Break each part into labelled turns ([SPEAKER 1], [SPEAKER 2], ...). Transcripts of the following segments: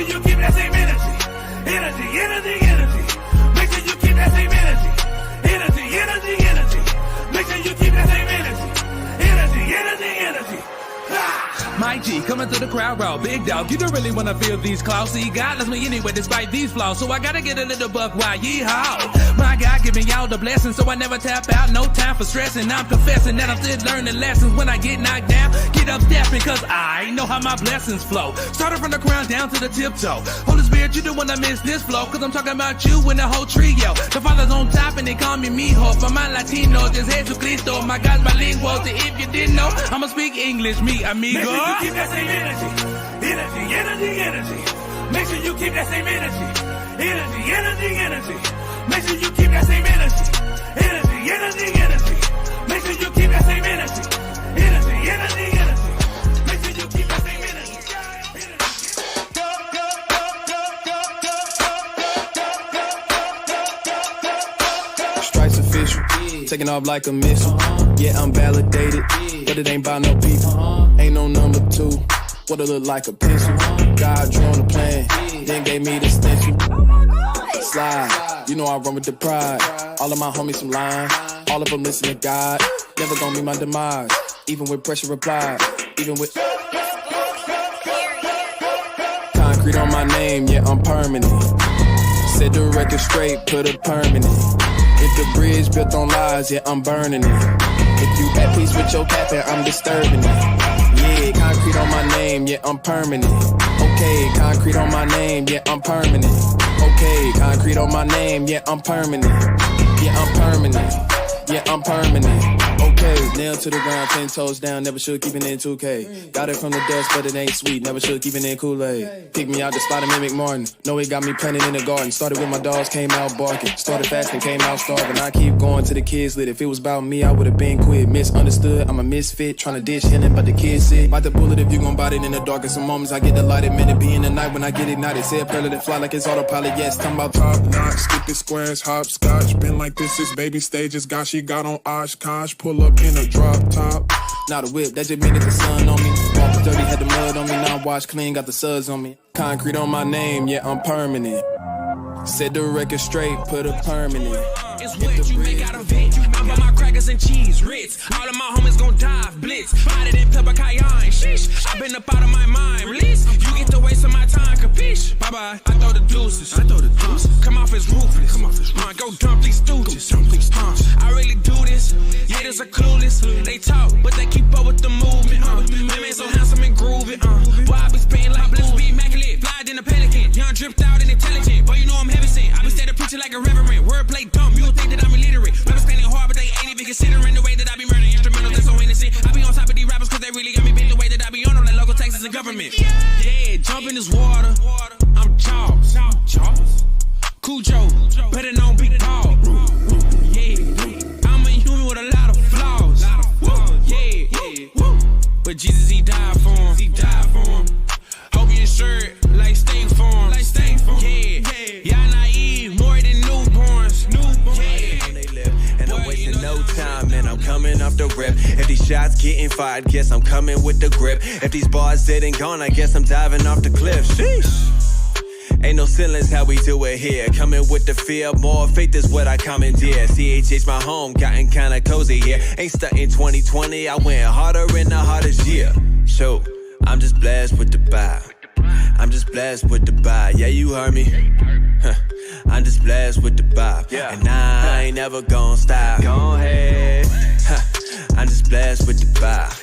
[SPEAKER 1] sure you keep that same energy. Make sure you keep that same energy. Make sure you keep that same energy.
[SPEAKER 2] Mike G coming through the crowd raw, big dog. You don't really wanna feel these claws. See, God loves me anyway, despite these flaws. So I gotta get a little buck while yeehaw. My God giving y'all the blessing, so I never tap out. No time for stressing. I'm confessing that I'm still learning lessons. When I get knocked down, get up stepping, cause I know how my blessings flow. Started from the crown down to the tiptoe. Holy Spirit, you don't wanna miss this flow, cause I'm talking about you and the whole trio. The Father's on top and they call me mijo. For my Latinos, it's Jesus Cristo. My God's bilingual, so if you didn't know, I'ma speak English, me amigo.
[SPEAKER 1] Make sure you keep that same energy. Make sure you keep that same energy. Make sure you keep that same energy. Make sure you keep that same energy. Make sure you keep that same energy.
[SPEAKER 3] Stripes official, taking off like a missile. Yeah, I'm validated, but it ain't by no people. Ain't no number two, what it look like a pencil. God drawn the plan, then gave me the stencil. Slide, you know I run with the pride. All of my homies some lying, all of them listen to God. Never gonna be my demise, even with pressure applied. Even with concrete on my name, yeah, I'm permanent. Set the record straight, put a permanent. If the bridge built on lies, yeah, I'm burning it. If you at peace with your captain, I'm disturbing it. Yeah, concrete on my name, yeah, I'm permanent. Okay, concrete on my name, yeah, I'm permanent. Okay, concrete on my name, yeah, I'm permanent. Yeah, I'm permanent. Yeah, I'm permanent. Okay, nail to the ground, 10 toes down, never should keep it in 2K. Got it from the dust, but it ain't sweet, never should keep it in Kool-Aid. Pick me out the spot of Mimic Martin. Know it got me planted in the garden. Started with my dogs, came out barking. Started fasting, came out starving. I keep going to the kids lit. If it was about me, I would've been quit. Misunderstood, I'm a misfit, tryna dish healing, but the kids sick. Bite the bullet if you gon' bite it in the darkest of moments. I get delighted, minute be in the night when I get ignited. Say a prayer, let it fly like it's autopilot, yes. Talking about
[SPEAKER 4] top notch, skip the squares, hopscotch. Been like this is baby stages. God, she got on Oshkosh. Pull up in a drop top.
[SPEAKER 3] Not a whip, that just mean it's the sun on me. Walk dirty, had the mud on me. Now I'm washed clean, got the suds on me. Concrete on my name, yeah, I'm permanent. Set the record straight, put a permanent.
[SPEAKER 2] It's what you make out of it. I'm by my crackers and cheese, Ritz. All of my homies gon' dive, blitz. Body than pepper cayenne, sheesh. I been up out of my mind, release. You get to waste of my time, capiche? Bye-bye, I throw the deuces. Come off as ruthless. Go dump these stooges. I really do this. Haters are clueless. They talk, but they keep up with the movement. Women so handsome and groovy. Boy, I be spraying like bliss, be immaculate. Fly in a pelican. Young dripped out and intelligent. Boy, you know I'm heavy sent. I be steady preaching like a reverend. Wordplay dumb. You think that I'm illiterate. Rappers standing hard, but they ain't even considering the way that I be murdering instrumentals. That's so innocent. I be on top of these rappers cause they really got me bent the way that I be on them like local taxes and government. Yeah, jump in this water. I'm Charles. Cujo, better known big dog. Yeah, I'm a human with a lot of flaws. Yeah, but Jesus, he died for him. Hope you insured like State Farm. Yeah, y'all naive, more than newborns.
[SPEAKER 5] And I'm wasting no time, and I'm coming off the rip. If these shots getting fired, guess I'm coming with the grip. If these bars dead and gone, I guess I'm diving off the cliff. Sheesh. Ain't no ceilings how we do it here. Coming with the fear, more faith is what I commandeer. CHH my home, gotten kinda cozy here. Ain't stunting 2020, I went harder in the hardest year. So, I'm just blessed with the vibe. I'm just blessed with the vibe. Yeah, you heard me. I'm just blessed with the vibe. And I ain't never gon' stop. Go ahead. I'm just blessed with the vibe.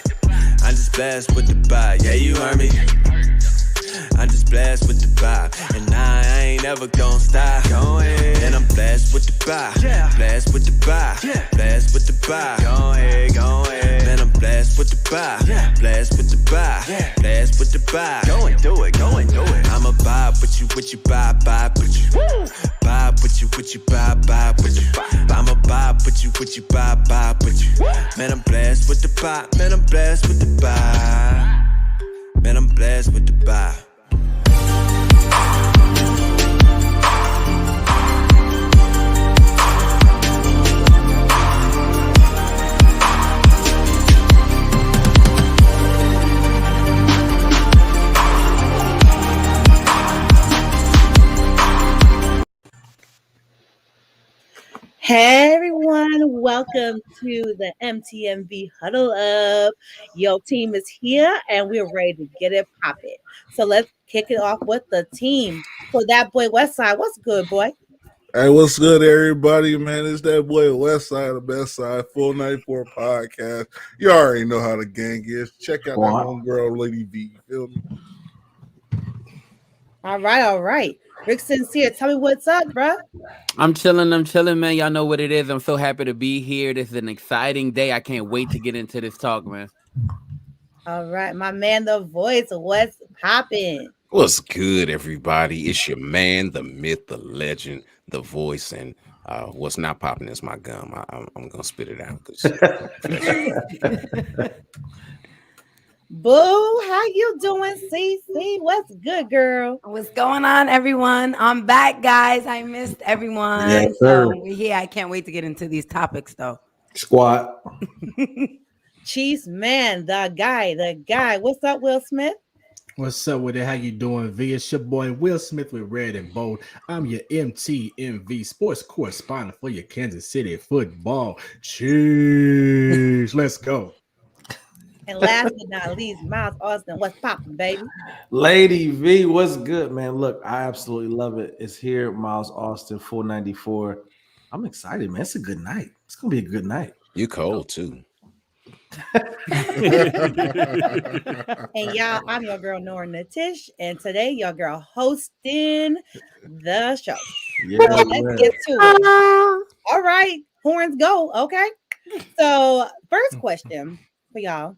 [SPEAKER 5] I'm just blessed with the vibe. Yeah, you heard me. I'm just blessed with the vibe, and I ain't never gon' stop. Go ahead. And I'm blessed with the vibe, blessed with the vibe, blessed with the vibe. Go ahead, man, I'm blessed with the vibe, blessed with the vibe, blessed with the vibe. Go and do it, I'ma vibe with you, vibe with you, vibe with you, vibe with you. I'ma vibe with you, vibe with you. Man, I'm blessed with the vibe, man, I'm blessed with the vibe. Man, I'm blessed with the vibe.
[SPEAKER 6] Hey everyone, welcome to the MTMV Huddle Up. Your team is here and we're ready to get it popping. So let's kick it off with the team. So that boy Westside, what's good, boy?
[SPEAKER 7] Hey, what's good, everybody? Man, it's that boy West Side, the best side, Full 94 podcast. You already know how the gang is. Check out that homegirl, Lady V. You feel me?
[SPEAKER 6] All right. Rick Sincere, tell me what's up, bro.
[SPEAKER 8] I'm chilling, man. Y'all know what it is. I'm so happy to be here. This is an exciting day. I can't wait to get into this talk, man.
[SPEAKER 6] All right, my man, the voice, what's popping?
[SPEAKER 9] What's good, everybody? It's your man, the myth, the legend, the voice, and what's not popping is my gum. I'm gonna spit it out.
[SPEAKER 6] Boo, how you doing, CC? What's good, girl?
[SPEAKER 10] What's going on, everyone? I'm back, guys. I missed everyone.
[SPEAKER 11] Yes,
[SPEAKER 10] so
[SPEAKER 11] sir.
[SPEAKER 10] we're here. I can't wait to get into these topics, though.
[SPEAKER 11] Squat.
[SPEAKER 6] Chiefs man, the guy. What's up, Will Smith?
[SPEAKER 12] What's up with it? How you doing, V? It's your boy Will Smith with Red and Bold. I'm your MTMV sports correspondent for your Kansas City football. Cheers. Let's go.
[SPEAKER 6] And last but not least, Miles Austin. What's popping, baby?
[SPEAKER 11] Lady V, what's good, man? Look, I absolutely love it. It's here, Miles Austin, 494. I'm excited, man. It's a good night. It's going to be a good night.
[SPEAKER 9] You cold, too.
[SPEAKER 6] And y'all, I'm your girl Nora Natish, and today your girl hosting the show.
[SPEAKER 11] Yeah,
[SPEAKER 6] so let's get to it. All right, horns go. Okay. So first question for y'all: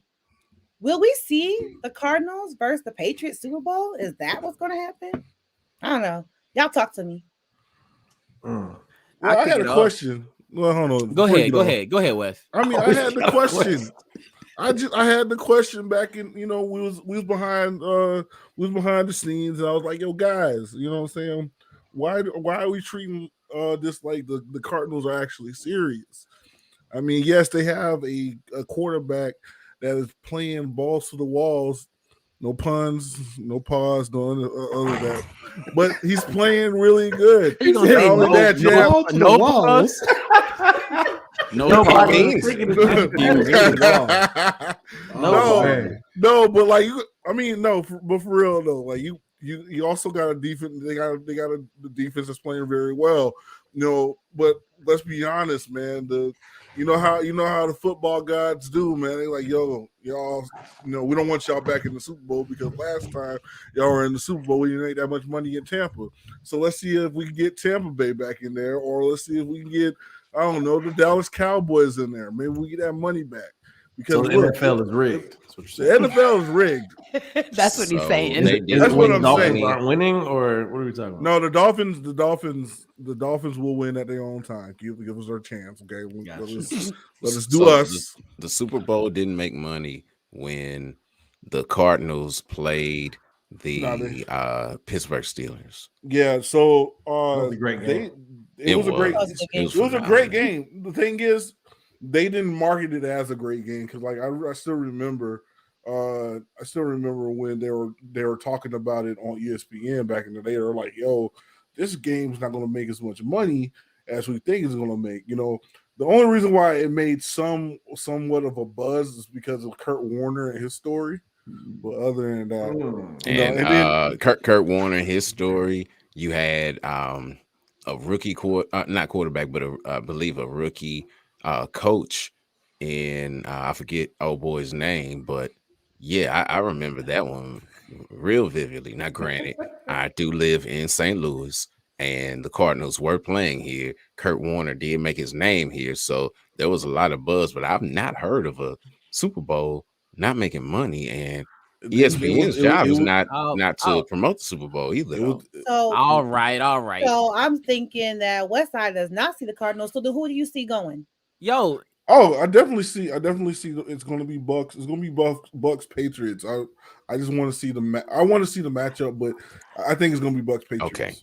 [SPEAKER 6] will we see the Cardinals versus the Patriots Super Bowl? Is that what's going to happen? I don't know. Y'all talk to me.
[SPEAKER 7] Well, I had a question. Well, hold on.
[SPEAKER 8] Go ahead, Wes.
[SPEAKER 7] I mean, I had the question. I had the question back in, we was behind the scenes, and I was like, yo, guys, you know what I'm saying? Why are we treating this like the Cardinals are actually serious? I mean, yes, they have a quarterback that is playing balls to the walls. No puns, no pause, no other that. But he's playing really good.
[SPEAKER 12] No walls.
[SPEAKER 7] No, but like but for real though, like you also got a defense. They got the defense that's playing very well. But let's be honest, man. You know how the football gods do, man. They like, y'all, we don't want y'all back in the Super Bowl because last time y'all were in the Super Bowl, we didn't make that much money in Tampa. So let's see if we can get Tampa Bay back in there, or let's see if we can get, I don't know, the Dallas Cowboys in there. Maybe we get that money back. Because
[SPEAKER 11] the NFL is rigged.
[SPEAKER 7] The NFL is rigged.
[SPEAKER 10] That's what he's saying.
[SPEAKER 7] That's what I'm
[SPEAKER 11] Dolphins
[SPEAKER 7] saying.
[SPEAKER 11] Aren't winning, or what are we talking about?
[SPEAKER 7] No, the Dolphins will win at their own time. Give us our chance, okay? Let us do us.
[SPEAKER 9] The Super Bowl didn't make money when the Cardinals played the Pittsburgh Steelers.
[SPEAKER 7] Yeah, so
[SPEAKER 11] It was a great game.
[SPEAKER 7] It was a great game. The thing is, they didn't market it as a great game because, like, I still remember when they were talking about it on ESPN back in the day. They were like, "Yo, this game's not going to make as much money as we think it's going to make." The only reason why it made somewhat of a buzz is because of Kurt Warner and his story. But other than that,
[SPEAKER 9] Kurt Warner, his story, you had a rookie not quarterback, but I believe a rookie coach in I forget old boy's name, but yeah, I remember that one real vividly. Now, granted, I do live in St. Louis, and the Cardinals were playing here. Kurt Warner did make his name here, so there was a lot of buzz. But I've not heard of a Super Bowl not making money, and ESPN's job is not to promote the Super Bowl either.
[SPEAKER 8] All right.
[SPEAKER 6] So I'm thinking that Westside does not see the Cardinals. So who do you see going?
[SPEAKER 8] Yo.
[SPEAKER 7] I definitely see it's going to be Bucks. It's going to be Bucks Patriots. I just want to see the matchup, but I think it's going to be Bucks Patriots.
[SPEAKER 9] Okay,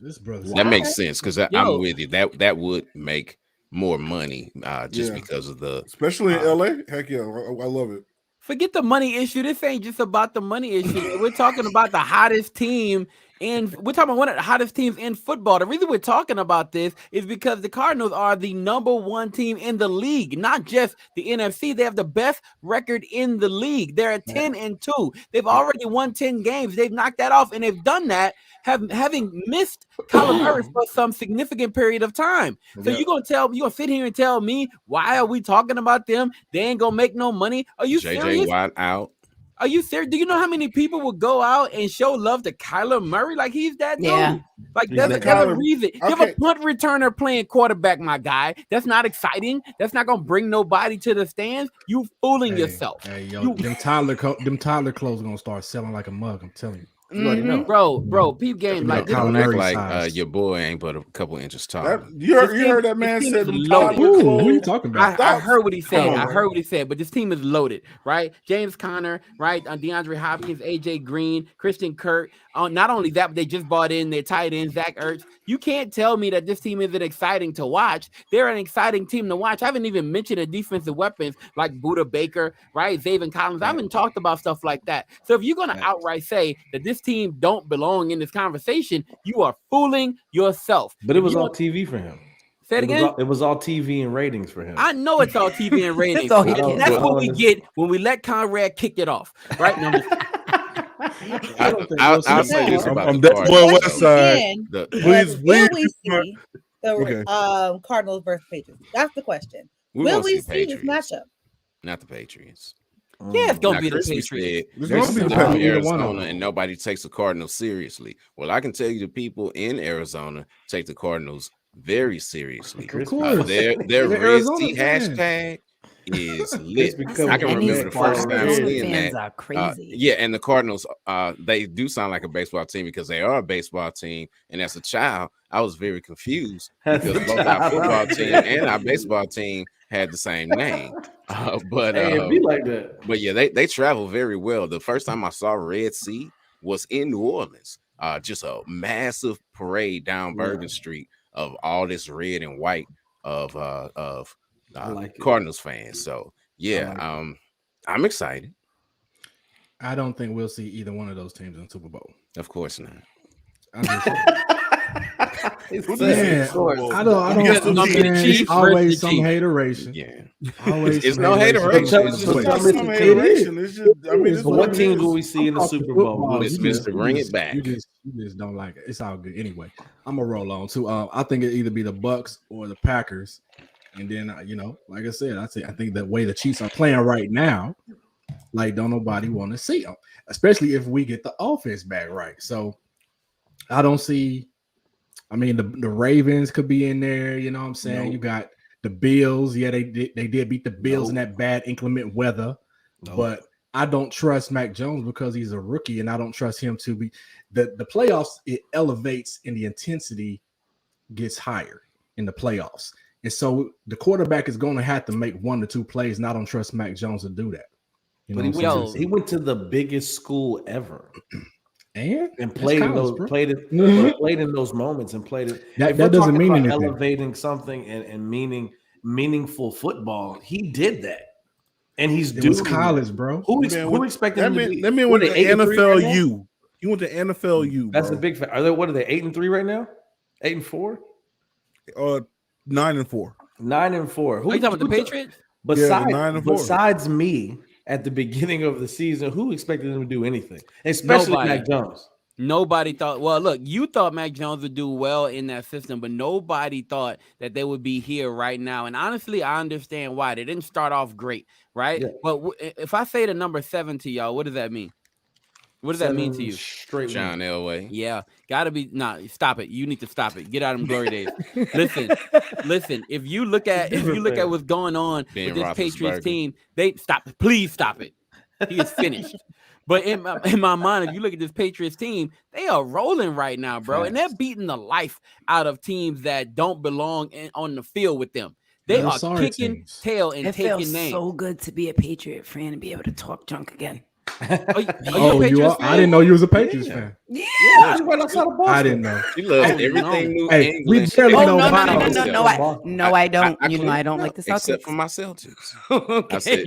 [SPEAKER 9] that makes sense because I'm with you. That would make more money just because of the
[SPEAKER 7] especially in LA. Heck yeah, I love it.
[SPEAKER 8] Forget the money issue. This ain't just about the money issue. Man. We're talking about the hottest team, and we're talking about one of the hottest teams in football. The reason we're talking about this is because the Cardinals are the #1 team in the league, not just the NFC. They have the best record in the league. They're at 10-2. They've already won 10 games. They've knocked that off, and they've done that having missed Kyler Murray for some significant period of time. So you're gonna sit here and tell me why are we talking about them? They ain't gonna make no money. Are you serious?
[SPEAKER 9] JJ Watt out.
[SPEAKER 8] Are you serious? Do you know how many people would go out and show love to Kyler Murray? Like he's that dude. Like there's a reason. You have a punt returner playing quarterback, my guy. That's not exciting. That's not gonna bring nobody to the stands. You fooling yourself.
[SPEAKER 12] Hey, yo, them Tyler clothes gonna start selling like a mug. I'm telling you.
[SPEAKER 8] You already know. Bro, peep game like
[SPEAKER 9] your boy ain't but a couple inches tall.
[SPEAKER 7] You heard that man said
[SPEAKER 12] loaded. Who are you talking about?
[SPEAKER 8] I heard what he said. But this team is loaded, right? James Conner, right? DeAndre Hopkins, AJ Green, Christian Kirk. Not only that, but they just bought in their tight end, Zach Ertz. You can't tell me that this team isn't exciting to watch. They're an exciting team to watch. I haven't even mentioned the defensive weapons like Buda Baker, right? Zaven Collins. I haven't talked about stuff like that. So if you're going to outright say that this team don't belong in this conversation, you are fooling yourself.
[SPEAKER 11] But it was all TV for him.
[SPEAKER 8] Say it again.
[SPEAKER 11] It was all TV and ratings for him.
[SPEAKER 8] I know it's all TV and ratings. That's what we get when we let Conrad kick it off, right? No,
[SPEAKER 9] I'll say this about
[SPEAKER 7] I'm that boy West Side.
[SPEAKER 6] Will we see the Cardinals versus Patriots? That's the question. Will we see this matchup?
[SPEAKER 9] Not the Patriots.
[SPEAKER 8] Yeah, it's gonna be the Patriots.
[SPEAKER 9] It's gonna be the Arizona, and nobody takes the Cardinals seriously. Well, I can tell you, the people in Arizona take the Cardinals very seriously.
[SPEAKER 12] Of course.
[SPEAKER 9] Their Red Sea hashtag is lit. I can remember the first time seeing that.
[SPEAKER 10] Are crazy.
[SPEAKER 9] Yeah, and the Cardinals, they do sound like a baseball team because they are a baseball team. And as a child, I was very confused because both our football team and our baseball team had the same name.
[SPEAKER 11] It'd be like that.
[SPEAKER 9] But yeah, they travel very well. The first time I saw Red Sea was in New Orleans. Just a massive parade down Bourbon Street of all this red and white of Cardinals fans. So yeah, I'm excited.
[SPEAKER 12] I don't think we'll see either one of those teams in the Super Bowl.
[SPEAKER 9] Of course not.
[SPEAKER 12] I don't understand. Always some hateration.
[SPEAKER 9] Yeah,
[SPEAKER 12] always
[SPEAKER 9] it's no hateration.
[SPEAKER 7] It's just
[SPEAKER 11] what teams will we see in the Super Bowl?
[SPEAKER 9] It's Mr. Bring it back.
[SPEAKER 12] You just don't like it. It's all good. Anyway, I'm gonna roll on too. I think it either be the Bucks or the Packers. And then like I said, I think the way the Chiefs are playing right now, like don't nobody want to see them, especially if we get the offense back right. So I don't see. I mean, the Ravens could be in there. You know what I'm saying?
[SPEAKER 11] Nope.
[SPEAKER 12] You got the Bills. Yeah, they did beat the Bills in that bad inclement weather.
[SPEAKER 11] Nope.
[SPEAKER 12] But I don't trust Mac Jones because he's a rookie, and I don't trust him to be the playoffs. It elevates and the intensity gets higher in the playoffs. And so the quarterback is going to have to make 1 to 2 plays, and I don't trust Mac Jones to do that. You know
[SPEAKER 11] he went to the biggest school ever. And played in those played in those moments and played it.
[SPEAKER 12] That doesn't mean anything.
[SPEAKER 11] Elevating something and meaningful football. He did that, and he's doing
[SPEAKER 12] college, bro.
[SPEAKER 11] Who expected him to be?
[SPEAKER 7] That man went to NFL U. He went to NFL U.
[SPEAKER 11] That's a big fact. What are they 8-3 right now? 8-4?
[SPEAKER 7] 9-4.
[SPEAKER 11] 9-4. Who
[SPEAKER 8] are you talking about, the Patriots?
[SPEAKER 11] Besides me. At the beginning of the season, who expected them to do anything, especially Mac Jones?
[SPEAKER 8] Nobody thought. Well, look, you thought Mac Jones would do well in that system, but nobody thought that they would be here right now. And honestly, I understand why. They didn't start off great, right? Yeah. But if I say the number 7 to y'all, what does that mean? What does that mean to you?
[SPEAKER 11] Straight
[SPEAKER 9] John Elway.
[SPEAKER 8] Yeah, gotta be. Stop it. You need to stop it. Get out of them glory days. Listen. If you look at what's going on with this Patriots team, please stop it. He is finished. But in my mind, if you look at this Patriots team, they are rolling right now, bro, and they're beating the life out of teams that don't belong on the field with them. They are kicking tail and taking names.
[SPEAKER 10] It feels so good to be a Patriot fan and be able to talk junk again.
[SPEAKER 12] Oh, you are? I didn't know you was a Patriots fan.
[SPEAKER 10] Yeah.
[SPEAKER 11] That's right outside of Boston.
[SPEAKER 12] I didn't know.
[SPEAKER 9] She loves
[SPEAKER 8] Oh,
[SPEAKER 9] everything New
[SPEAKER 12] Hey, we
[SPEAKER 9] English.
[SPEAKER 12] barely
[SPEAKER 10] Oh
[SPEAKER 12] know
[SPEAKER 10] no, no,
[SPEAKER 12] Miles.
[SPEAKER 10] no, no, no,
[SPEAKER 9] except-
[SPEAKER 10] no, I don't.
[SPEAKER 9] I
[SPEAKER 10] You know,
[SPEAKER 9] cleaned
[SPEAKER 10] I don't
[SPEAKER 9] it
[SPEAKER 10] like
[SPEAKER 9] up,
[SPEAKER 10] the Celtics.
[SPEAKER 9] except for my Celtics.
[SPEAKER 10] Okay.
[SPEAKER 9] I said,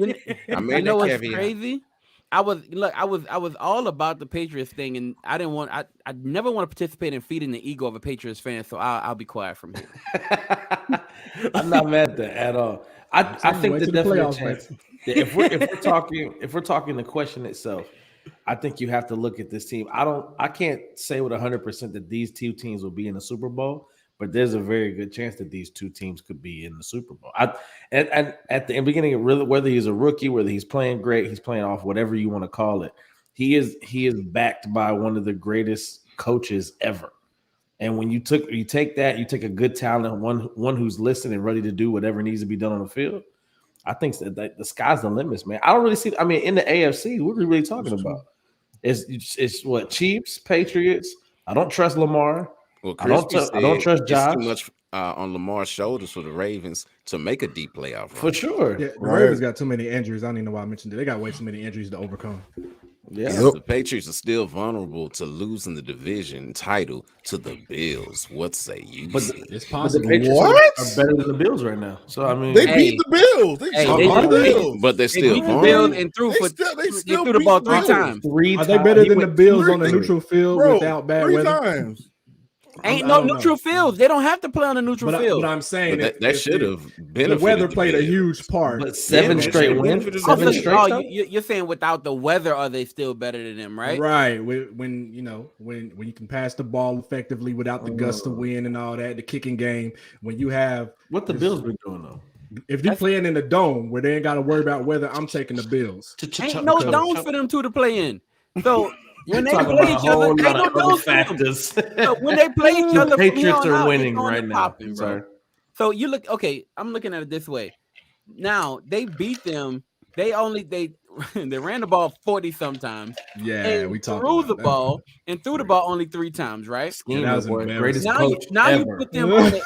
[SPEAKER 9] I made
[SPEAKER 8] You know
[SPEAKER 9] that
[SPEAKER 8] what's
[SPEAKER 9] caveat.
[SPEAKER 8] crazy? I was all about the Patriots thing, and I didn't want. I never want to participate in feeding the ego of a Patriots fan, so I'll be quiet from here.
[SPEAKER 11] I'm not mad at that at all. I think
[SPEAKER 12] wait
[SPEAKER 11] the
[SPEAKER 12] till the
[SPEAKER 11] definite
[SPEAKER 12] playoffs,
[SPEAKER 11] chance. that if we're talking the question itself, I think you have to look at this team. I can't say with 100% that these two teams will be in the Super Bowl, but there's a very good chance that these two teams could be in the Super Bowl. And at the beginning, really, whether he's a rookie, whether he's playing great, he's playing off, whatever you want to call it, he is backed by one of the greatest coaches ever. And when you take a good talent, one who's listening and ready to do whatever needs to be done on the field. I think that the sky's the limits, man. I don't really see. I mean, in the AFC, what are we really talking about? It's what Chiefs, Patriots. I don't trust Lamar.
[SPEAKER 9] Well,
[SPEAKER 11] I don't trust Josh.
[SPEAKER 9] It's too much on Lamar's shoulders for the Ravens to make a deep playoff run.
[SPEAKER 11] For sure.
[SPEAKER 12] Yeah, the Ravens got too many injuries. I don't even know why I mentioned it. They got way too many injuries to overcome.
[SPEAKER 11] Yeah.
[SPEAKER 9] The Patriots are still vulnerable to losing the division title to the Bills. What say you?
[SPEAKER 11] But
[SPEAKER 12] It's
[SPEAKER 11] But the
[SPEAKER 12] possible.
[SPEAKER 11] Patriots
[SPEAKER 7] What?
[SPEAKER 11] are better than the Bills right now. So I mean,
[SPEAKER 7] They
[SPEAKER 8] Hey.
[SPEAKER 7] beat the Bills. They
[SPEAKER 8] Hey,
[SPEAKER 7] shot
[SPEAKER 8] they
[SPEAKER 7] the
[SPEAKER 8] just-
[SPEAKER 7] Bills.
[SPEAKER 9] but they're
[SPEAKER 8] They
[SPEAKER 9] still
[SPEAKER 8] beat the Bills
[SPEAKER 9] vulnerable.
[SPEAKER 8] and threw
[SPEAKER 7] They
[SPEAKER 8] for
[SPEAKER 7] still
[SPEAKER 8] they threw the
[SPEAKER 7] beat
[SPEAKER 8] ball
[SPEAKER 7] the
[SPEAKER 8] three
[SPEAKER 7] Bills.
[SPEAKER 8] times.
[SPEAKER 12] Are they better than the Bills on a
[SPEAKER 7] three.
[SPEAKER 12] neutral field
[SPEAKER 7] Bro,
[SPEAKER 12] without bad
[SPEAKER 7] 3
[SPEAKER 12] weather?
[SPEAKER 7] times.
[SPEAKER 8] Ain't
[SPEAKER 12] I
[SPEAKER 8] no
[SPEAKER 12] don't know.
[SPEAKER 8] neutral fields. They don't have to play on a neutral field.
[SPEAKER 12] But I'm saying
[SPEAKER 9] But that should have
[SPEAKER 12] the
[SPEAKER 9] benefited.
[SPEAKER 12] weather
[SPEAKER 9] the
[SPEAKER 12] played a
[SPEAKER 9] Bills.
[SPEAKER 12] huge part.
[SPEAKER 11] But seven
[SPEAKER 9] Yeah,
[SPEAKER 11] straight
[SPEAKER 9] man.
[SPEAKER 11] wins.
[SPEAKER 9] Oh,
[SPEAKER 11] Seven
[SPEAKER 8] so,
[SPEAKER 11] straight. Stuff?
[SPEAKER 8] you're saying without the weather, are they still better than them? Right?
[SPEAKER 12] Right. When you can pass the ball effectively without the gust of wind and all that, the kicking game. When you have
[SPEAKER 11] What the Bills been doing though?
[SPEAKER 12] if you're playing in the dome where they ain't got to worry about weather, I'm taking the Bills.
[SPEAKER 8] Ain't no domes for them two to play in. So when they
[SPEAKER 11] Talking
[SPEAKER 8] play
[SPEAKER 11] about a
[SPEAKER 8] each other,
[SPEAKER 11] whole
[SPEAKER 8] ain't
[SPEAKER 11] lot
[SPEAKER 8] no
[SPEAKER 11] of other
[SPEAKER 8] domes for them.
[SPEAKER 11] factors.
[SPEAKER 8] So when they play each
[SPEAKER 11] The
[SPEAKER 8] other, from here
[SPEAKER 11] Patriots
[SPEAKER 8] on
[SPEAKER 11] are
[SPEAKER 8] out, it's
[SPEAKER 11] winning
[SPEAKER 8] on
[SPEAKER 11] right
[SPEAKER 8] and
[SPEAKER 11] now.
[SPEAKER 8] popping, bro.
[SPEAKER 11] Sorry.
[SPEAKER 8] So you look okay. I'm looking at it this way. Now they beat them. They ran the ball 40 sometimes.
[SPEAKER 12] Yeah,
[SPEAKER 8] and
[SPEAKER 12] we talked
[SPEAKER 8] threw
[SPEAKER 12] about
[SPEAKER 8] the
[SPEAKER 12] that.
[SPEAKER 8] ball and threw the ball only 3 times, right?
[SPEAKER 12] Yeah, that was
[SPEAKER 11] boy,
[SPEAKER 12] embarrassing.
[SPEAKER 11] greatest
[SPEAKER 8] Now
[SPEAKER 11] coach
[SPEAKER 8] you
[SPEAKER 11] ever.
[SPEAKER 8] put them on it.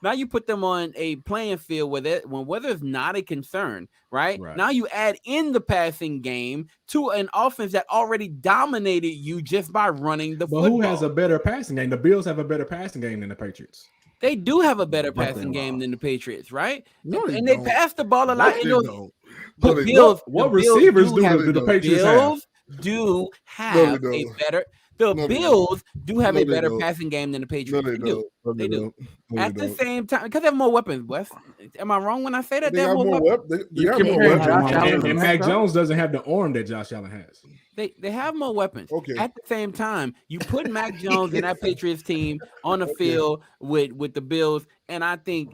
[SPEAKER 8] Now you put them on a playing field when weather is not a concern, right?
[SPEAKER 12] Right.
[SPEAKER 8] Now you add in the passing game to an offense that already dominated you just by running the
[SPEAKER 12] But
[SPEAKER 8] football.
[SPEAKER 12] who has a better passing game? The Bills have a better passing game than the Patriots.
[SPEAKER 8] They do have a better
[SPEAKER 11] Nothing
[SPEAKER 8] passing game
[SPEAKER 11] wrong.
[SPEAKER 8] than the Patriots, right?
[SPEAKER 7] No, they
[SPEAKER 8] and they
[SPEAKER 7] don't.
[SPEAKER 8] pass the ball a lot.
[SPEAKER 7] They
[SPEAKER 8] And those,
[SPEAKER 7] don't.
[SPEAKER 8] the
[SPEAKER 7] No, they
[SPEAKER 8] Bills,
[SPEAKER 12] What
[SPEAKER 8] the Bills
[SPEAKER 12] receivers do
[SPEAKER 8] have,
[SPEAKER 12] do the
[SPEAKER 7] the
[SPEAKER 12] Patriots have?
[SPEAKER 8] Bills do have
[SPEAKER 7] they
[SPEAKER 8] a
[SPEAKER 7] don't.
[SPEAKER 8] better. The
[SPEAKER 7] No, they
[SPEAKER 8] Bills do have
[SPEAKER 7] No,
[SPEAKER 8] a
[SPEAKER 7] they
[SPEAKER 8] better
[SPEAKER 7] don't.
[SPEAKER 8] passing game than the
[SPEAKER 7] No,
[SPEAKER 8] Patriots.
[SPEAKER 7] they
[SPEAKER 8] They do.
[SPEAKER 7] don't. No,
[SPEAKER 8] They do.
[SPEAKER 7] don't. No,
[SPEAKER 8] At
[SPEAKER 7] they
[SPEAKER 8] the
[SPEAKER 7] don't.
[SPEAKER 8] same time, because they have more weapons, Wes. Am I wrong when I say that?
[SPEAKER 7] They
[SPEAKER 8] They have
[SPEAKER 7] got
[SPEAKER 8] more
[SPEAKER 7] more
[SPEAKER 8] weapons.
[SPEAKER 7] weapons. They
[SPEAKER 11] You
[SPEAKER 7] got more
[SPEAKER 11] comparing
[SPEAKER 7] weapons.
[SPEAKER 11] Josh Allen
[SPEAKER 12] And Mac Jones doesn't have the arm that Josh Allen has.
[SPEAKER 8] They have more weapons.
[SPEAKER 7] Okay.
[SPEAKER 8] At the same time, you put Mac Jones and that Patriots team on the field with the Bills, and I think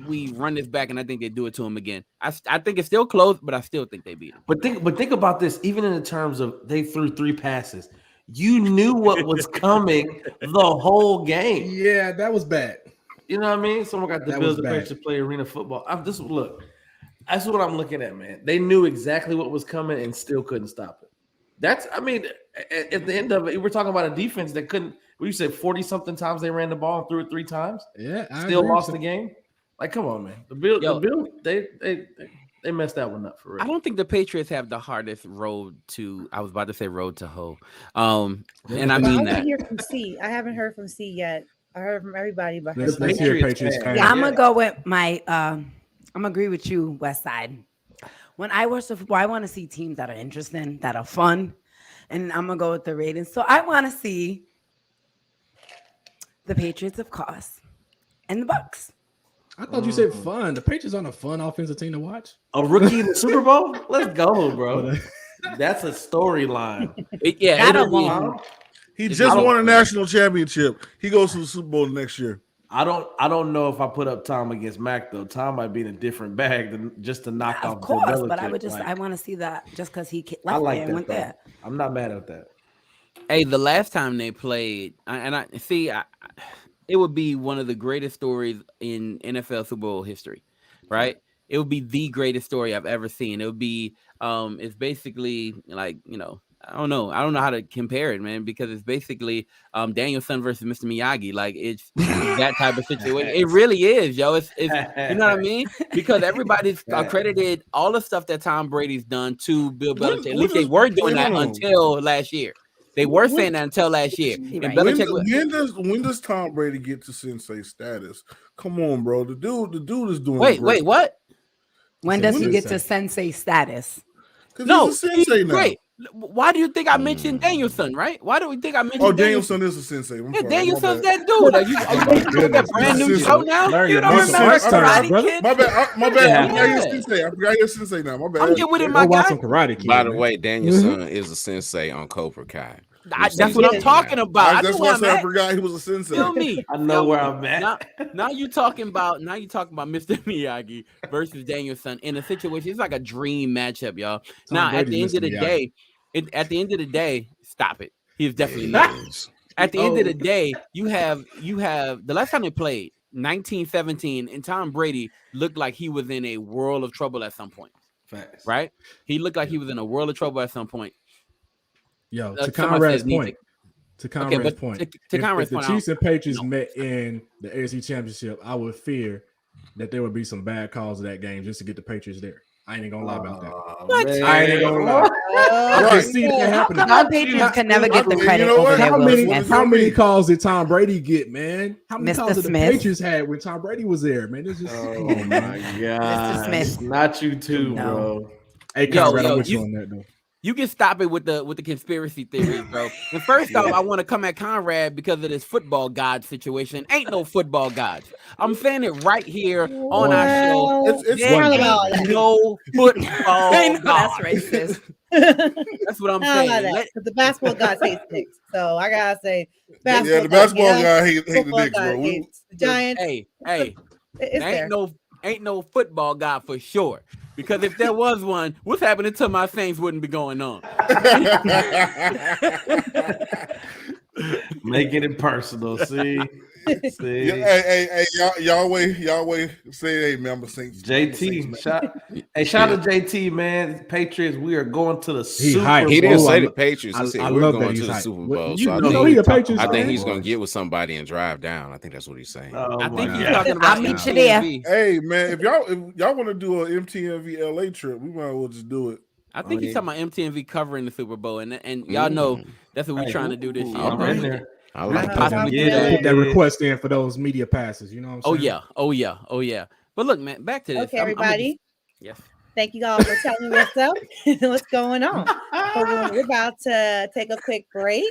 [SPEAKER 8] we run this back, and I think they do it to him again. I think it's still close, but I still think they beat him.
[SPEAKER 11] But think about this. Even in the terms of they threw 3 passes, you knew what was coming the whole game.
[SPEAKER 12] Yeah, that was bad.
[SPEAKER 11] You know what I mean? Someone got the
[SPEAKER 12] That
[SPEAKER 11] Bills
[SPEAKER 12] was
[SPEAKER 11] to
[SPEAKER 12] bad.
[SPEAKER 11] Patriots play arena football. Look. That's what I'm looking at, man. They knew exactly what was coming and still couldn't stop it. At the end of it, we're talking about a defense that couldn't. You said 40-something times they ran the ball and threw it 3 times.
[SPEAKER 12] Yeah, I
[SPEAKER 11] Still
[SPEAKER 12] agree.
[SPEAKER 11] lost the game. Like, come on, man. The Bills, they messed that one up for real.
[SPEAKER 8] I don't think the Patriots have the hardest road to. I was about to say road to hoe, and I mean
[SPEAKER 6] I
[SPEAKER 8] that.
[SPEAKER 6] hear from C. I haven't heard from C yet. I heard from everybody, but
[SPEAKER 12] Let's
[SPEAKER 11] The
[SPEAKER 12] hear
[SPEAKER 11] Patriots
[SPEAKER 12] Patriots
[SPEAKER 11] fan.
[SPEAKER 12] fan.
[SPEAKER 10] Yeah, I'm gonna go with my. I'm gonna agree with you, West Side. When I watch the football, I want to see teams that are interesting, that are fun, and I'm gonna go with the ratings. So I want to see the Patriots, of course, and the Bucks.
[SPEAKER 12] I thought you said fun. The Patriots aren't a fun offensive team to watch.
[SPEAKER 11] A rookie in the Super Bowl? Let's go, bro. That's a storyline.
[SPEAKER 10] That alone.
[SPEAKER 7] He just won a national championship. He goes to the Super Bowl next year.
[SPEAKER 11] I don't know if I put up Tom against Mac though. Tom might be in a different bag than just to knock off.
[SPEAKER 10] Of course,
[SPEAKER 11] Bill
[SPEAKER 10] but I
[SPEAKER 11] Belichick.
[SPEAKER 10] would just
[SPEAKER 11] Like,
[SPEAKER 10] I want to see that just because he
[SPEAKER 11] I
[SPEAKER 10] left
[SPEAKER 11] like
[SPEAKER 10] there and
[SPEAKER 11] that.
[SPEAKER 10] went
[SPEAKER 11] Though.
[SPEAKER 10] there.
[SPEAKER 11] I'm not mad at that.
[SPEAKER 8] Hey, the last time they played, it would be one of the greatest stories in NFL Super Bowl history, right? It would be the greatest story I've ever seen. It would be, it's basically like, I don't know how to compare it, man, because it's basically Danielson versus Mr. Miyagi. Like it's that type of situation. It really is, yo. It's you know what I mean? Because everybody's accredited all the stuff that Tom Brady's done to Bill Belichick. At least they were doing that until last year. They were saying that until last year. And Belichick,
[SPEAKER 7] when does Tom Brady get to sensei status? Come on, bro. The dude is doing.
[SPEAKER 8] Wait, what?
[SPEAKER 10] When does he get to sensei status?
[SPEAKER 7] No, he's a sensei now.
[SPEAKER 8] Great. Why do you think I mentioned Danielson, right? Why do we think I mentioned
[SPEAKER 7] Danielson is a sensei.
[SPEAKER 8] Yeah, Danielson's that dude. Are you a brand new show now? You don't remember Karate Kid?
[SPEAKER 7] My bad. I forgot you're sensei. I forgot you're sensei now. My bad.
[SPEAKER 8] I'm getting with it, my guy.
[SPEAKER 9] By the way, Danielson is a sensei on Cobra Kai.
[SPEAKER 8] That's what I'm talking about.
[SPEAKER 7] That's why I forgot he was a sensei.
[SPEAKER 8] Feel me?
[SPEAKER 11] I know where I'm at.
[SPEAKER 8] Now you talking about Mr. Miyagi versus Danielson in a situation. It's like a dream matchup, y'all. Now at the end of the day, stop it. He's definitely not. At the end of the day, you have the last time they played 1917, and Tom Brady looked like he was in a world of trouble at some point.
[SPEAKER 11] Facts.
[SPEAKER 8] Right? He looked like he was in a world of trouble at some point.
[SPEAKER 12] Yo, to Conrad's point. If the Chiefs and Patriots met in the AFC Championship, I would fear that there would be some bad calls of that game just to get the Patriots there. I ain't gonna lie about that. I ain't gonna lie. I can see that happening.
[SPEAKER 10] Tom Patriots can never get the credit over their Will Smith.
[SPEAKER 12] How many calls did Tom Brady get, man? How many
[SPEAKER 10] Mr.
[SPEAKER 12] calls did the
[SPEAKER 10] Smith.
[SPEAKER 12] Patriots had when Tom Brady was there, man? It's just,
[SPEAKER 11] oh my god,
[SPEAKER 10] Mr. Smith.
[SPEAKER 11] Not you too, bro.
[SPEAKER 12] Hey, Conrad, I'm with you on that though.
[SPEAKER 8] You can stop it with the conspiracy theories, bro. And first off, I want to come at Conrad because of this football god situation. Ain't no football gods. I'm saying it right here on our show.
[SPEAKER 6] It's
[SPEAKER 8] no football
[SPEAKER 10] That's
[SPEAKER 8] god.
[SPEAKER 10] racist.
[SPEAKER 8] That's what I'm saying.
[SPEAKER 6] Because the basketball guy hates Knicks. So I gotta say,
[SPEAKER 7] the basketball guy hate the Knicks, bro.
[SPEAKER 6] The Giants.
[SPEAKER 8] Hey, ain't no football god for sure. Because if there was one, what's happening to my Saints wouldn't be going on.
[SPEAKER 11] Making it personal. See.
[SPEAKER 7] Hey, y'all wait. Say, hey, man, I'm a Saints.
[SPEAKER 11] JT, shout out to JT, man. Patriots, we are going to the Super Bowl.
[SPEAKER 9] He didn't say the Patriots. He said
[SPEAKER 12] I
[SPEAKER 9] we're
[SPEAKER 12] love
[SPEAKER 9] going
[SPEAKER 12] that
[SPEAKER 9] to the
[SPEAKER 12] he's
[SPEAKER 9] Super
[SPEAKER 12] hyped.
[SPEAKER 9] Bowl.
[SPEAKER 12] You
[SPEAKER 9] So
[SPEAKER 12] know he a Patriots
[SPEAKER 9] I think
[SPEAKER 12] fan.
[SPEAKER 9] he's going to get with somebody and drive down. I think that's what he's saying.
[SPEAKER 8] I think he's talking about
[SPEAKER 10] I'll meet you there.
[SPEAKER 7] Hey, man, if y'all want to do an MTV LA trip, we might as well just do it.
[SPEAKER 8] I think he's talking about MTV covering the Super Bowl, and y'all know that's what we're trying to do this year.
[SPEAKER 11] I'm in there.
[SPEAKER 9] I like
[SPEAKER 12] Put that request in for those media passes. You know what I'm saying?
[SPEAKER 8] Oh yeah. But look, man, back to this.
[SPEAKER 6] Okay, everybody.
[SPEAKER 8] Yes.
[SPEAKER 6] Thank you all for telling me what's going on. So we're about to take a quick break.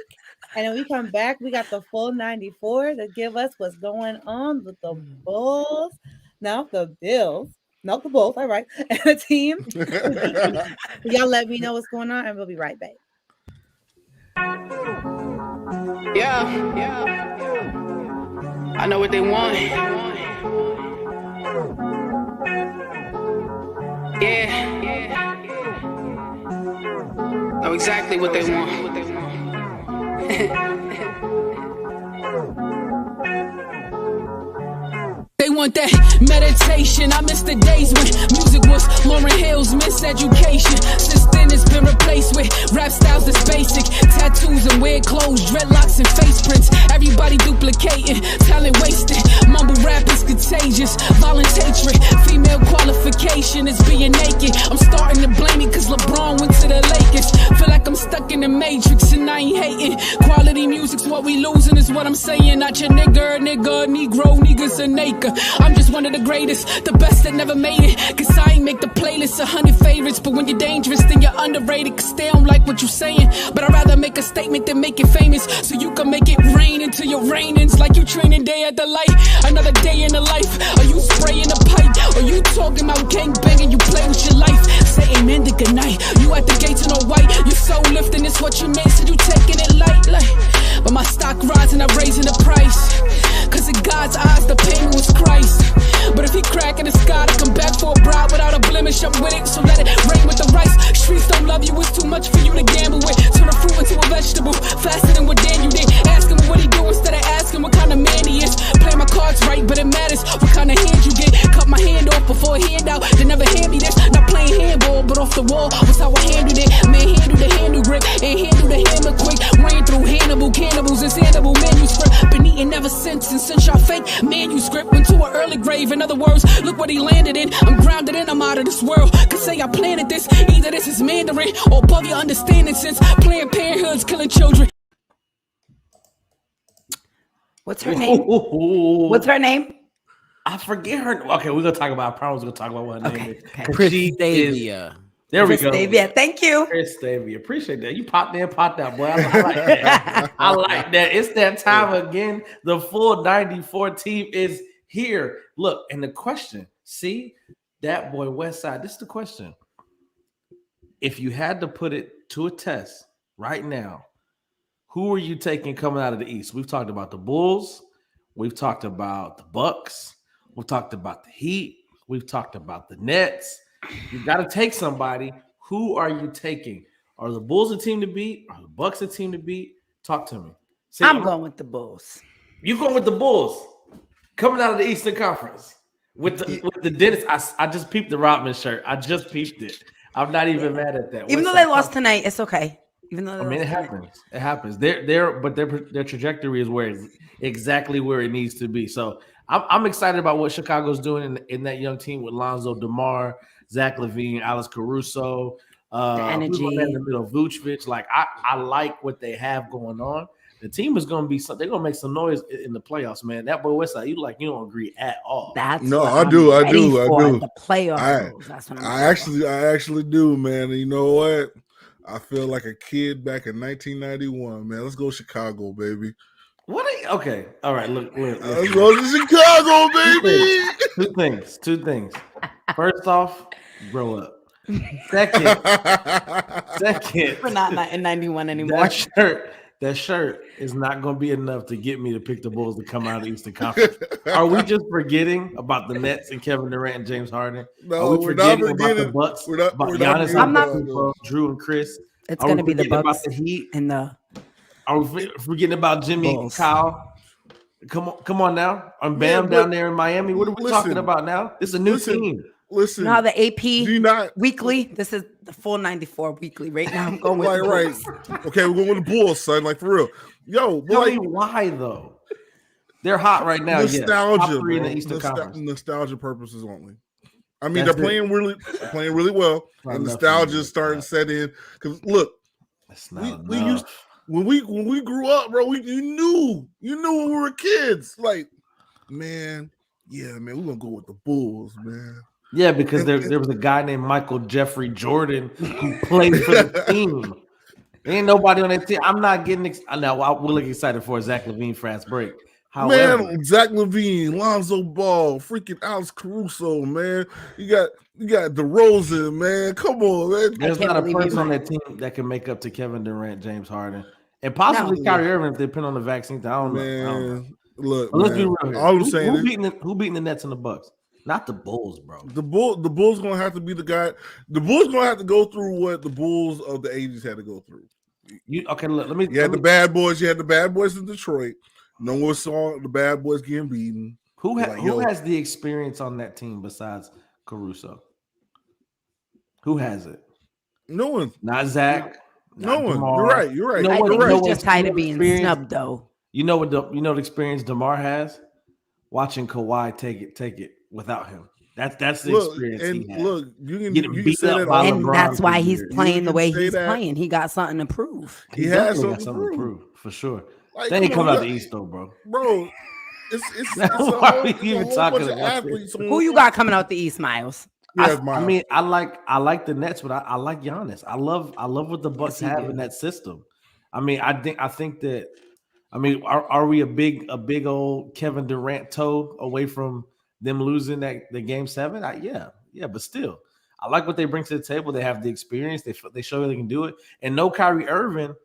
[SPEAKER 6] And when we come back, we got the full 94 to give us what's going on with the Bulls. No, the Bills. Not the Bulls. All right. And the team. Y'all let me know what's going on, and we'll be right back.
[SPEAKER 13] Yeah. I know what they want. Yeah. Know exactly what they want.
[SPEAKER 2] They want that meditation. I miss the days when music was Lauryn Hill's miseducation. Since then it's been replaced with rap styles that's basic. Tattoos and weird clothes, dreadlocks and face prints. Everybody duplicating, talent wasted. Mumble rap is contagious. Violent hatred, female qualification is being naked. I'm starting to blame it cause LeBron went to the Lakers. Feel like I'm stuck in the Matrix and I ain't hating. Quality music's what we losing is what I'm saying. Not your nigga, negro, niggas a naked. I'm just one of the greatest, the best that never made it. Cause I ain't make the playlist 100 favorites. But when you're dangerous, then you're underrated. Cause they don't like what you're saying. But I'd rather make a statement than make it famous. So you can make it rain into your rainings. Like you training day at the light. Another day in the life. Are you spraying a pipe? Are you talking about gang banging? You play with your life. Say amen to good night. You at the gates in all white. You so lifting, it's what you made. So you taking it light. But my stock rising, I'm raising the price. Cause in God's eyes, the payment was Christ. But if he crack in the sky to come back for a bride without a blemish, I'm with it, so let it rain with the rice. Streets don't love you, it's too much for you to gamble with. Turn a fruit into a vegetable, faster than what Dan you did. Ask him what he do instead of asking what kind of man he is. Play my cards right, but it matters what kind of hand you get. Cut my hand off before a handout, they never hand me this. Not playing handball, but it off the wall. Was how I handled it. Man, handle the handle grip and handle the hammer quick. Ran through Hannibal, cannibals, and Sandoval manuscript. Been eating ever since, and since y'all fake manuscript went to an early grave. In other words, look what he landed in. I'm grounded and I'm out of this world. Could say I planted this. Either this is Mandarin or above your understanding since Planned Parenthood's killing children.
[SPEAKER 10] What's her name? What's her name?
[SPEAKER 11] I forget her. Okay, we're gonna talk about. I promise we're gonna talk about what her name is.
[SPEAKER 10] Okay.
[SPEAKER 8] Christavia.
[SPEAKER 11] There we go.
[SPEAKER 10] Christavia. Thank you.
[SPEAKER 11] Christavia. Appreciate that. You popped in, popped out, boy. I like that. I like that. It's that time again. The full 94 team is here. Look, and the question, see, that boy Westside, this is the question. If you had to put it to a test right now, who are you taking coming out of the East? We've talked about the Bulls. We've talked about the Bucks. We've talked about the Heat. We've talked about the Nets. You got to take somebody. Who are you taking? Are the Bulls a team to beat? Are the Bucks a team to beat? Talk to me. See,
[SPEAKER 10] I'm going with the Bulls.
[SPEAKER 11] You going with the Bulls coming out of the Eastern Conference with the Dennis. I just peeped the Rodman shirt. I just peeped it. I'm not even mad at that.
[SPEAKER 10] Even though they lost tonight, it's okay. Even though
[SPEAKER 11] it happens. It happens. Their trajectory is exactly where it needs to be. So I'm excited about what Chicago's doing in that young team with Lonzo, DeMar, Zach LaVine, Alex Caruso,
[SPEAKER 10] the energy
[SPEAKER 11] in the middle, Vucevic. Like I like what they have going on. The team is going to be something. They're going to make some noise in the playoffs, man. That boy Westside, you don't agree at all.
[SPEAKER 10] That's
[SPEAKER 7] no, I do.
[SPEAKER 10] The playoffs. That's what
[SPEAKER 7] I actually do, man. And you know what? I feel like a kid back in 1991, man. Let's go Chicago, baby.
[SPEAKER 11] Okay. All right. Look.
[SPEAKER 7] Let's go to Chicago, baby.
[SPEAKER 11] Two things. First off, grow up. Second,
[SPEAKER 10] we're not in 91 anymore.
[SPEAKER 11] That shirt is not going to be enough to get me to pick the Bulls to come out of the Eastern Conference. Are we just forgetting about the Nets and Kevin Durant and James Harden?
[SPEAKER 7] No,
[SPEAKER 11] we're not forgetting about the Bucks, about Giannis, Drew and Chris.
[SPEAKER 10] It's going to be the Bucks
[SPEAKER 11] about the Heat
[SPEAKER 10] and the.
[SPEAKER 11] Are we forgetting about Jimmy and Kyle? Come on now. I'm Bam down there in Miami. What are we talking about now? This is a new team.
[SPEAKER 7] Listen,
[SPEAKER 10] you know how the AP weekly. This is the full 94 weekly. Right now, I'm going with the Bulls.
[SPEAKER 7] Okay, we're going with the Bulls, son. Like for real. Yo,
[SPEAKER 11] tell me why though? They're hot right now.
[SPEAKER 7] Nostalgia,
[SPEAKER 11] in the Eastern Conference.
[SPEAKER 7] Nostalgia purposes only. I mean, they're playing really well, and nostalgia is starting to set in. Because look, we used when we grew up, bro. You knew when we were kids. Like, man, we're gonna go with the Bulls, man.
[SPEAKER 11] Yeah, because there was a guy named Michael Jeffrey Jordan who played for the team. There ain't nobody on that team. I'm not getting now. We're looking excited for a Zach LaVine fast break. However,
[SPEAKER 7] man, Zach LaVine, Lonzo Ball, freaking Alex Caruso, man. You got DeRozan, man. Come on, man.
[SPEAKER 11] There's not a person on that team that can make up to Kevin Durant, James Harden, and possibly Kyrie Irving if they depend on the vaccine. I don't know.
[SPEAKER 7] Look,
[SPEAKER 11] let's be real here.
[SPEAKER 7] All I'm saying is
[SPEAKER 11] who beating the Nets and the Bucks? Not the Bulls, bro.
[SPEAKER 7] The Bulls gonna have to be the guy. The Bulls gonna have to go through what the Bulls of the 80s had to go through.
[SPEAKER 11] Let me.
[SPEAKER 7] You had the bad boys. You had the bad boys in Detroit. No one saw the bad boys getting beaten.
[SPEAKER 11] Who has the experience on that team besides Caruso? Who has it?
[SPEAKER 7] No one.
[SPEAKER 11] Not Zach.
[SPEAKER 7] No one.
[SPEAKER 11] DeMar.
[SPEAKER 7] You're right.
[SPEAKER 10] I think he's just tired of being snubbed, though.
[SPEAKER 11] You know the experience DeMar has? Watching Kawhi take it without him. That's the experience he has.
[SPEAKER 7] Look, you
[SPEAKER 11] can
[SPEAKER 7] beat up by
[SPEAKER 10] and
[SPEAKER 7] LeBron
[SPEAKER 10] that's why he's playing the way he's
[SPEAKER 7] that.
[SPEAKER 10] playing. He got something to prove.
[SPEAKER 7] He has
[SPEAKER 11] something to prove for sure.
[SPEAKER 7] Like,
[SPEAKER 11] they ain't coming out the East though, bro.
[SPEAKER 7] Bro, it's
[SPEAKER 11] why are we even talking about
[SPEAKER 7] athletes.
[SPEAKER 10] Who you got coming out the East, Miles?
[SPEAKER 11] I mean, I like the Nets, but I like Giannis. I love what the Bucks have in that system. I mean, I think that. I mean, are we a big old Kevin Durant toe away from them losing the game 7? Yeah, but still, I like what they bring to the table. They have the experience. They show they can do it. And no Kyrie Irving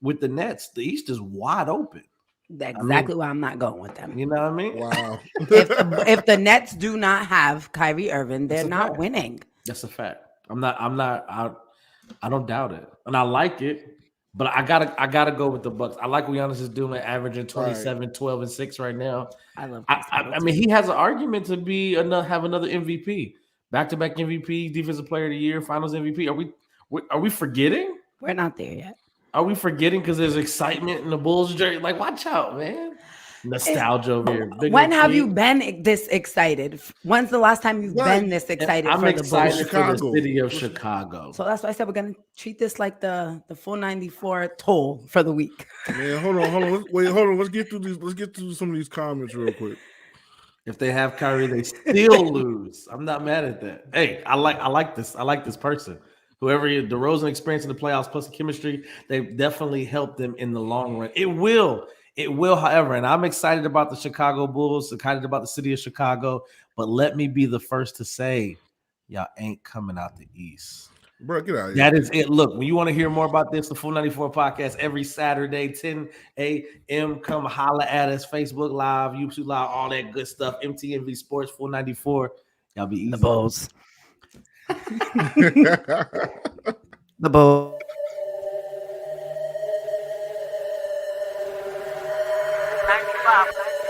[SPEAKER 11] with the Nets. The East is wide open.
[SPEAKER 10] That's exactly why I'm not going with them.
[SPEAKER 11] You know what I mean?
[SPEAKER 7] Wow.
[SPEAKER 10] if the Nets do not have Kyrie Irving, they're not winning.
[SPEAKER 11] That's a fact. I don't doubt it, and I like it. But I gotta go with the Bucks. I like what Giannis is doing, averaging 27, 12, and 6 right now.
[SPEAKER 10] I love.
[SPEAKER 11] I mean, he has an argument to have another MVP, back-to-back MVP, Defensive Player of the Year, Finals MVP. Are we forgetting?
[SPEAKER 10] We're not there yet.
[SPEAKER 11] Are we forgetting because there's excitement in the Bulls jersey? Like, watch out, man. Nostalgia over here.
[SPEAKER 10] When have you been this excited? When's the last time you've been this excited
[SPEAKER 11] I'm
[SPEAKER 10] for
[SPEAKER 11] excited
[SPEAKER 10] the
[SPEAKER 11] for
[SPEAKER 10] Bulls?
[SPEAKER 11] the city of Chicago.
[SPEAKER 10] So that's why I said we're gonna treat this like the full 94 toll for the week.
[SPEAKER 7] Man, hold on. Wait, hold on. Let's get through these. Let's get through some of these comments real quick.
[SPEAKER 11] If they have Kyrie, they still lose. I'm not mad at that. Hey, I like this. I like this person. Whoever the DeRozan experience in the playoffs plus the chemistry, they definitely helped them in the long run. It will, however, and I'm excited about the Chicago Bulls, excited about the city of Chicago, but let me be the first to say, y'all ain't coming out the East.
[SPEAKER 7] Bro, get out of here.
[SPEAKER 11] That is it. Look, when you want to hear more about this, the Full 94 podcast every Saturday, 10 a.m. Come holla at us. Facebook Live, YouTube Live, all that good stuff. MTMV Sports Full 94. Y'all be easy.
[SPEAKER 10] The Bulls. The Bulls.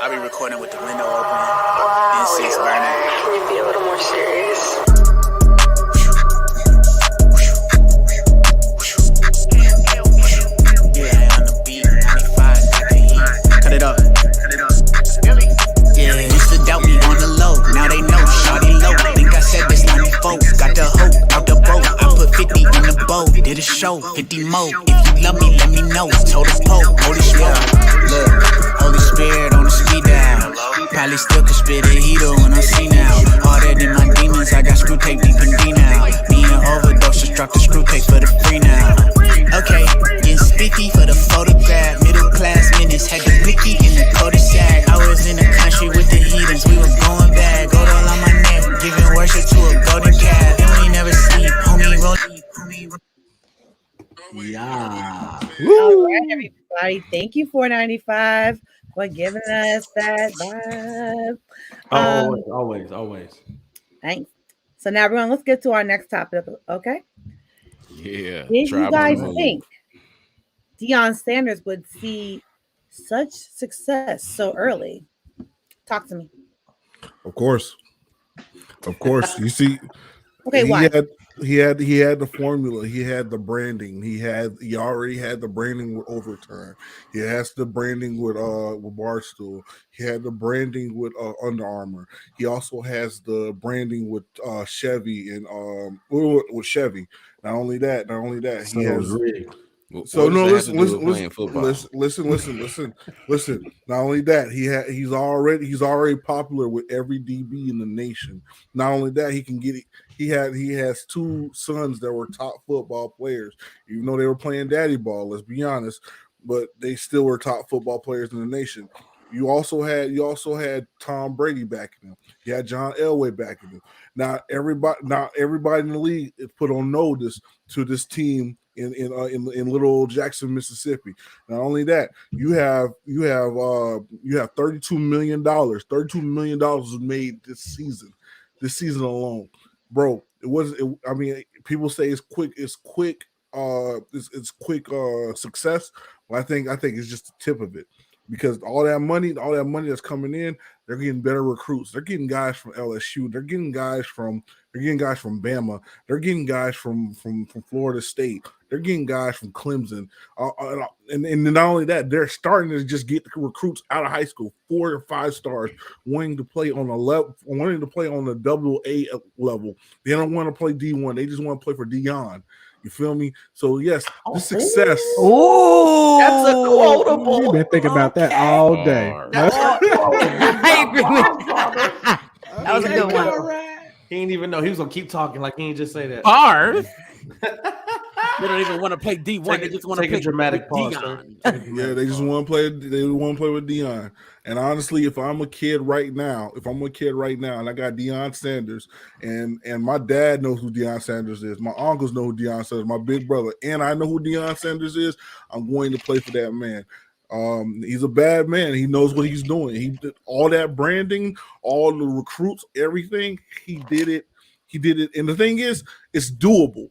[SPEAKER 14] I'll be recording with the window open. N6 burning.
[SPEAKER 15] Can you be a little more serious?
[SPEAKER 14] Yeah, on the beat, 95, got the heat. Cut it up. Yeah, used to doubt me on the low. Now they know, shawty low. Think I said this 94. Got the hope out the boat. I put 50 in the boat. Did a show, 50 more. If you love me, let me know. Told the Pope, holy smoke. Look, Holy Spirit on the speed down. Probably still could spit a heater when I see now. Harder than my demons, I got screw tape deep in D now. Me and overdose, just dropped the screw tape for the free now. Okay, getting spiffy for the photograph. Middle class minutes, had the blicky in the cul-de-sac. I was in the country with the heathens, we were going bad. Gold all on my neck, giving worship to a golden calf. And we never sleep, homie, roll.
[SPEAKER 11] Yeah.
[SPEAKER 6] All right, everybody. Thank you, 495, for giving us that vibe.
[SPEAKER 11] Always.
[SPEAKER 6] Thanks. So now, everyone, let's get to our next topic, okay?
[SPEAKER 9] Yeah.
[SPEAKER 6] Did you guys think Deion Sanders would see such success so early? Talk to me.
[SPEAKER 7] Of course. You see,
[SPEAKER 6] Okay, why?
[SPEAKER 7] He had the formula. He had the branding. He already had the branding with Overtime. He has the branding with Barstool. He had the branding with Under Armour. He also has the branding with Chevy and with Chevy. Not only that, he has. So no, listen. Not only that, he's already popular with every DB in the nation. Not only that, he has two sons that were top football players, even though they were playing daddy ball. Let's be honest, but they still were top football players in the nation. You also had Tom Brady backing him. You had John Elway backing him. Now everybody in the league is put on notice to this team in little old Jackson, Mississippi. Not only that, you have $32 million. $32 million was made this season alone, bro. People say it's quick success. Well, I think it's just the tip of it. Because all that money that's coming in, they're getting better recruits. They're getting guys from LSU. They're getting guys from Bama. They're getting guys from Florida State. They're getting guys from Clemson. And not only that, they're starting to just get recruits out of high school, 4 or 5 stars, wanting to play on the double A level. They don't want to play D1. They just want to play for Deion. You feel me? So yes, the success.
[SPEAKER 10] Oh,
[SPEAKER 11] that's a quotable.
[SPEAKER 12] You've been thinking about that all day.
[SPEAKER 10] I agree with that. That was a good one.
[SPEAKER 11] He didn't even know he was gonna keep talking like he didn't just say that.
[SPEAKER 8] Bars. They don't even want to play D1. They just want to play
[SPEAKER 11] a dramatic pause.
[SPEAKER 7] Yeah, they just want to play. They want to play with Deion. And honestly, if I'm a kid right now, and I got Deion Sanders, and my dad knows who Deion Sanders is, my uncles know who Deion Sanders is, my big brother, and I know who Deion Sanders is, I'm going to play for that man. He's a bad man. He knows what he's doing. He did all that branding, all the recruits, everything. He did it. And the thing is, it's doable.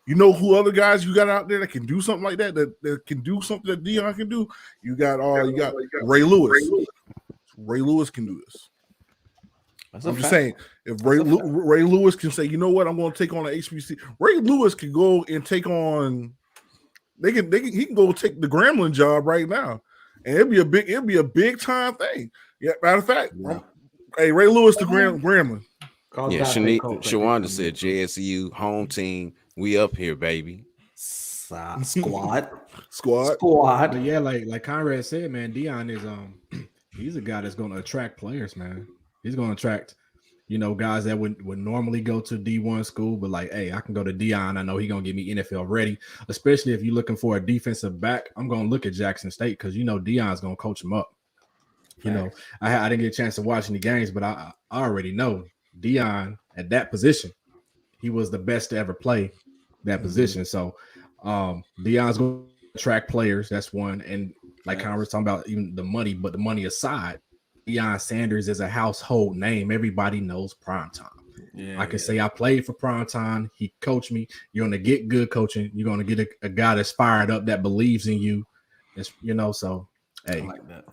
[SPEAKER 7] You know who other guys you got out there that can do something like that, that can do something that Deion can do? You got Ray Lewis. Ray Lewis can do this. I'm just saying, if Ray Lewis can say, you know what, I'm going to take on the HBC. Ray Lewis can go and take on. He can go take the Gremlin job right now, and it'd be a big time thing. Yeah, matter of fact, hey, Ray Lewis the Gremlin.
[SPEAKER 9] Yeah, Shawanda said JSU home team. We up here, baby.
[SPEAKER 11] Squad.
[SPEAKER 12] But yeah, like Conrad said, man, Deion is he's a guy that's going to attract players, man. He's going to attract, guys that would normally go to D1 school, but like, hey, I can go to Deion. I know he's going to get me NFL ready, especially if you're looking for a defensive back. I'm going to look at Jackson State because, Deion's going to coach him up. I didn't get a chance to watch any games, but I already know Deion at that position, he was the best to ever play that position. So Deion's going to attract players. That's one. And like Conrad was talking about, even the money, but the money aside, Deion Sanders is a household name. Everybody knows Primetime. I can say I played for Primetime. He coached me. You're going to get good coaching. You're going to get a guy that's fired up, that believes in you. So, hey.
[SPEAKER 11] I like that.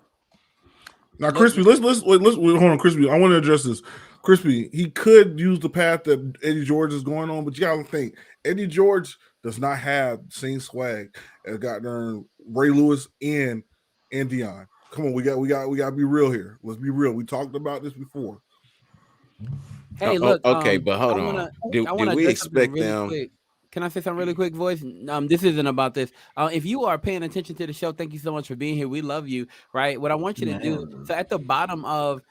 [SPEAKER 7] Now, Crispy, let's hold on, Crispy. I want to address this. Crispy, he could use the path that Eddie George is going on, but you got to think Eddie George does not have the same swag as got Ray Lewis and Deion. Come on, we got to be real here. Let's be real. We talked about this before.
[SPEAKER 8] Hey, look.
[SPEAKER 9] Okay, but hold on. Do we expect them?
[SPEAKER 8] Quick. Can I say something really quick, voice? This isn't about this. If you are paying attention to the show, thank you so much for being here. We love you, right? What I want you to do. So at the bottom of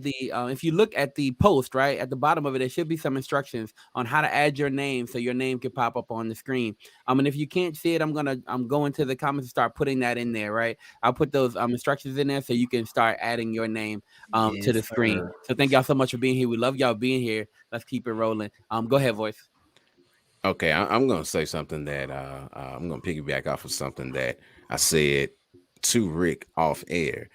[SPEAKER 8] the, if you look at the post, right at the bottom of it, there should be some instructions on how to add your name, so your name can pop up on the screen. And if you can't see it, I'm going to the comments and start putting that in there, right? I'll put those instructions in there so you can start adding your name to the screen. So thank y'all so much for being here. We love y'all being here. Let's keep it rolling. Go ahead, voice.
[SPEAKER 9] Okay, I'm going to say something that I'm going to piggyback off of something that I said to Rick off air.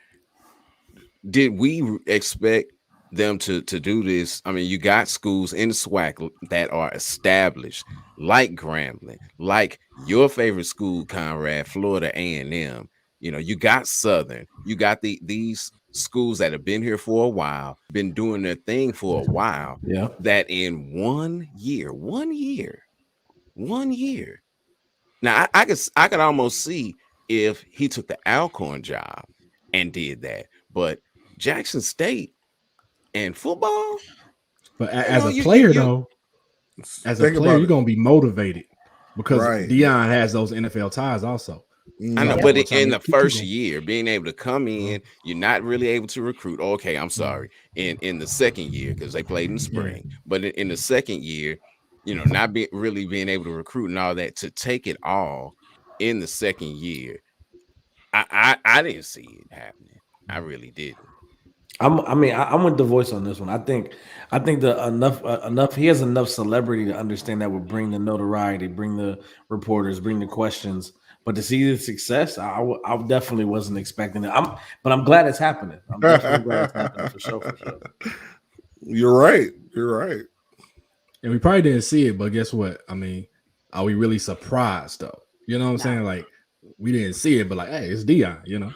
[SPEAKER 9] Did we expect them to do this? I mean, you got schools in the SWAC that are established, like Grambling, like your favorite school, Conrad, Florida A&M. You got Southern. You got these schools that have been here for a while, been doing their thing for a while.
[SPEAKER 11] Yeah.
[SPEAKER 9] That in 1 year. Now I could almost see if he took the Alcorn job and did that, but Jackson State and football.
[SPEAKER 12] But as a player, though, you're gonna be motivated because Deion has those NFL ties also.
[SPEAKER 9] I know, but in the first year, being able to come in, you're not really able to recruit. Okay, I'm sorry. In the second year, because they played in the spring, but in the second year, not really being able to recruit and all that, to take it all in the second year, I didn't see it happening. I really didn't.
[SPEAKER 11] I'm with the voice on this one. I think the enough he has enough celebrity to understand that would bring the notoriety, bring the reporters, bring the questions. But to see the success, I definitely wasn't expecting it. But I'm glad it's happening. I'm definitely glad it's happening for sure.
[SPEAKER 7] You're right.
[SPEAKER 12] And we probably didn't see it, but guess what? I mean, are we really surprised though? You know what I'm saying? Like, we didn't see it, but like, hey, it's Deion.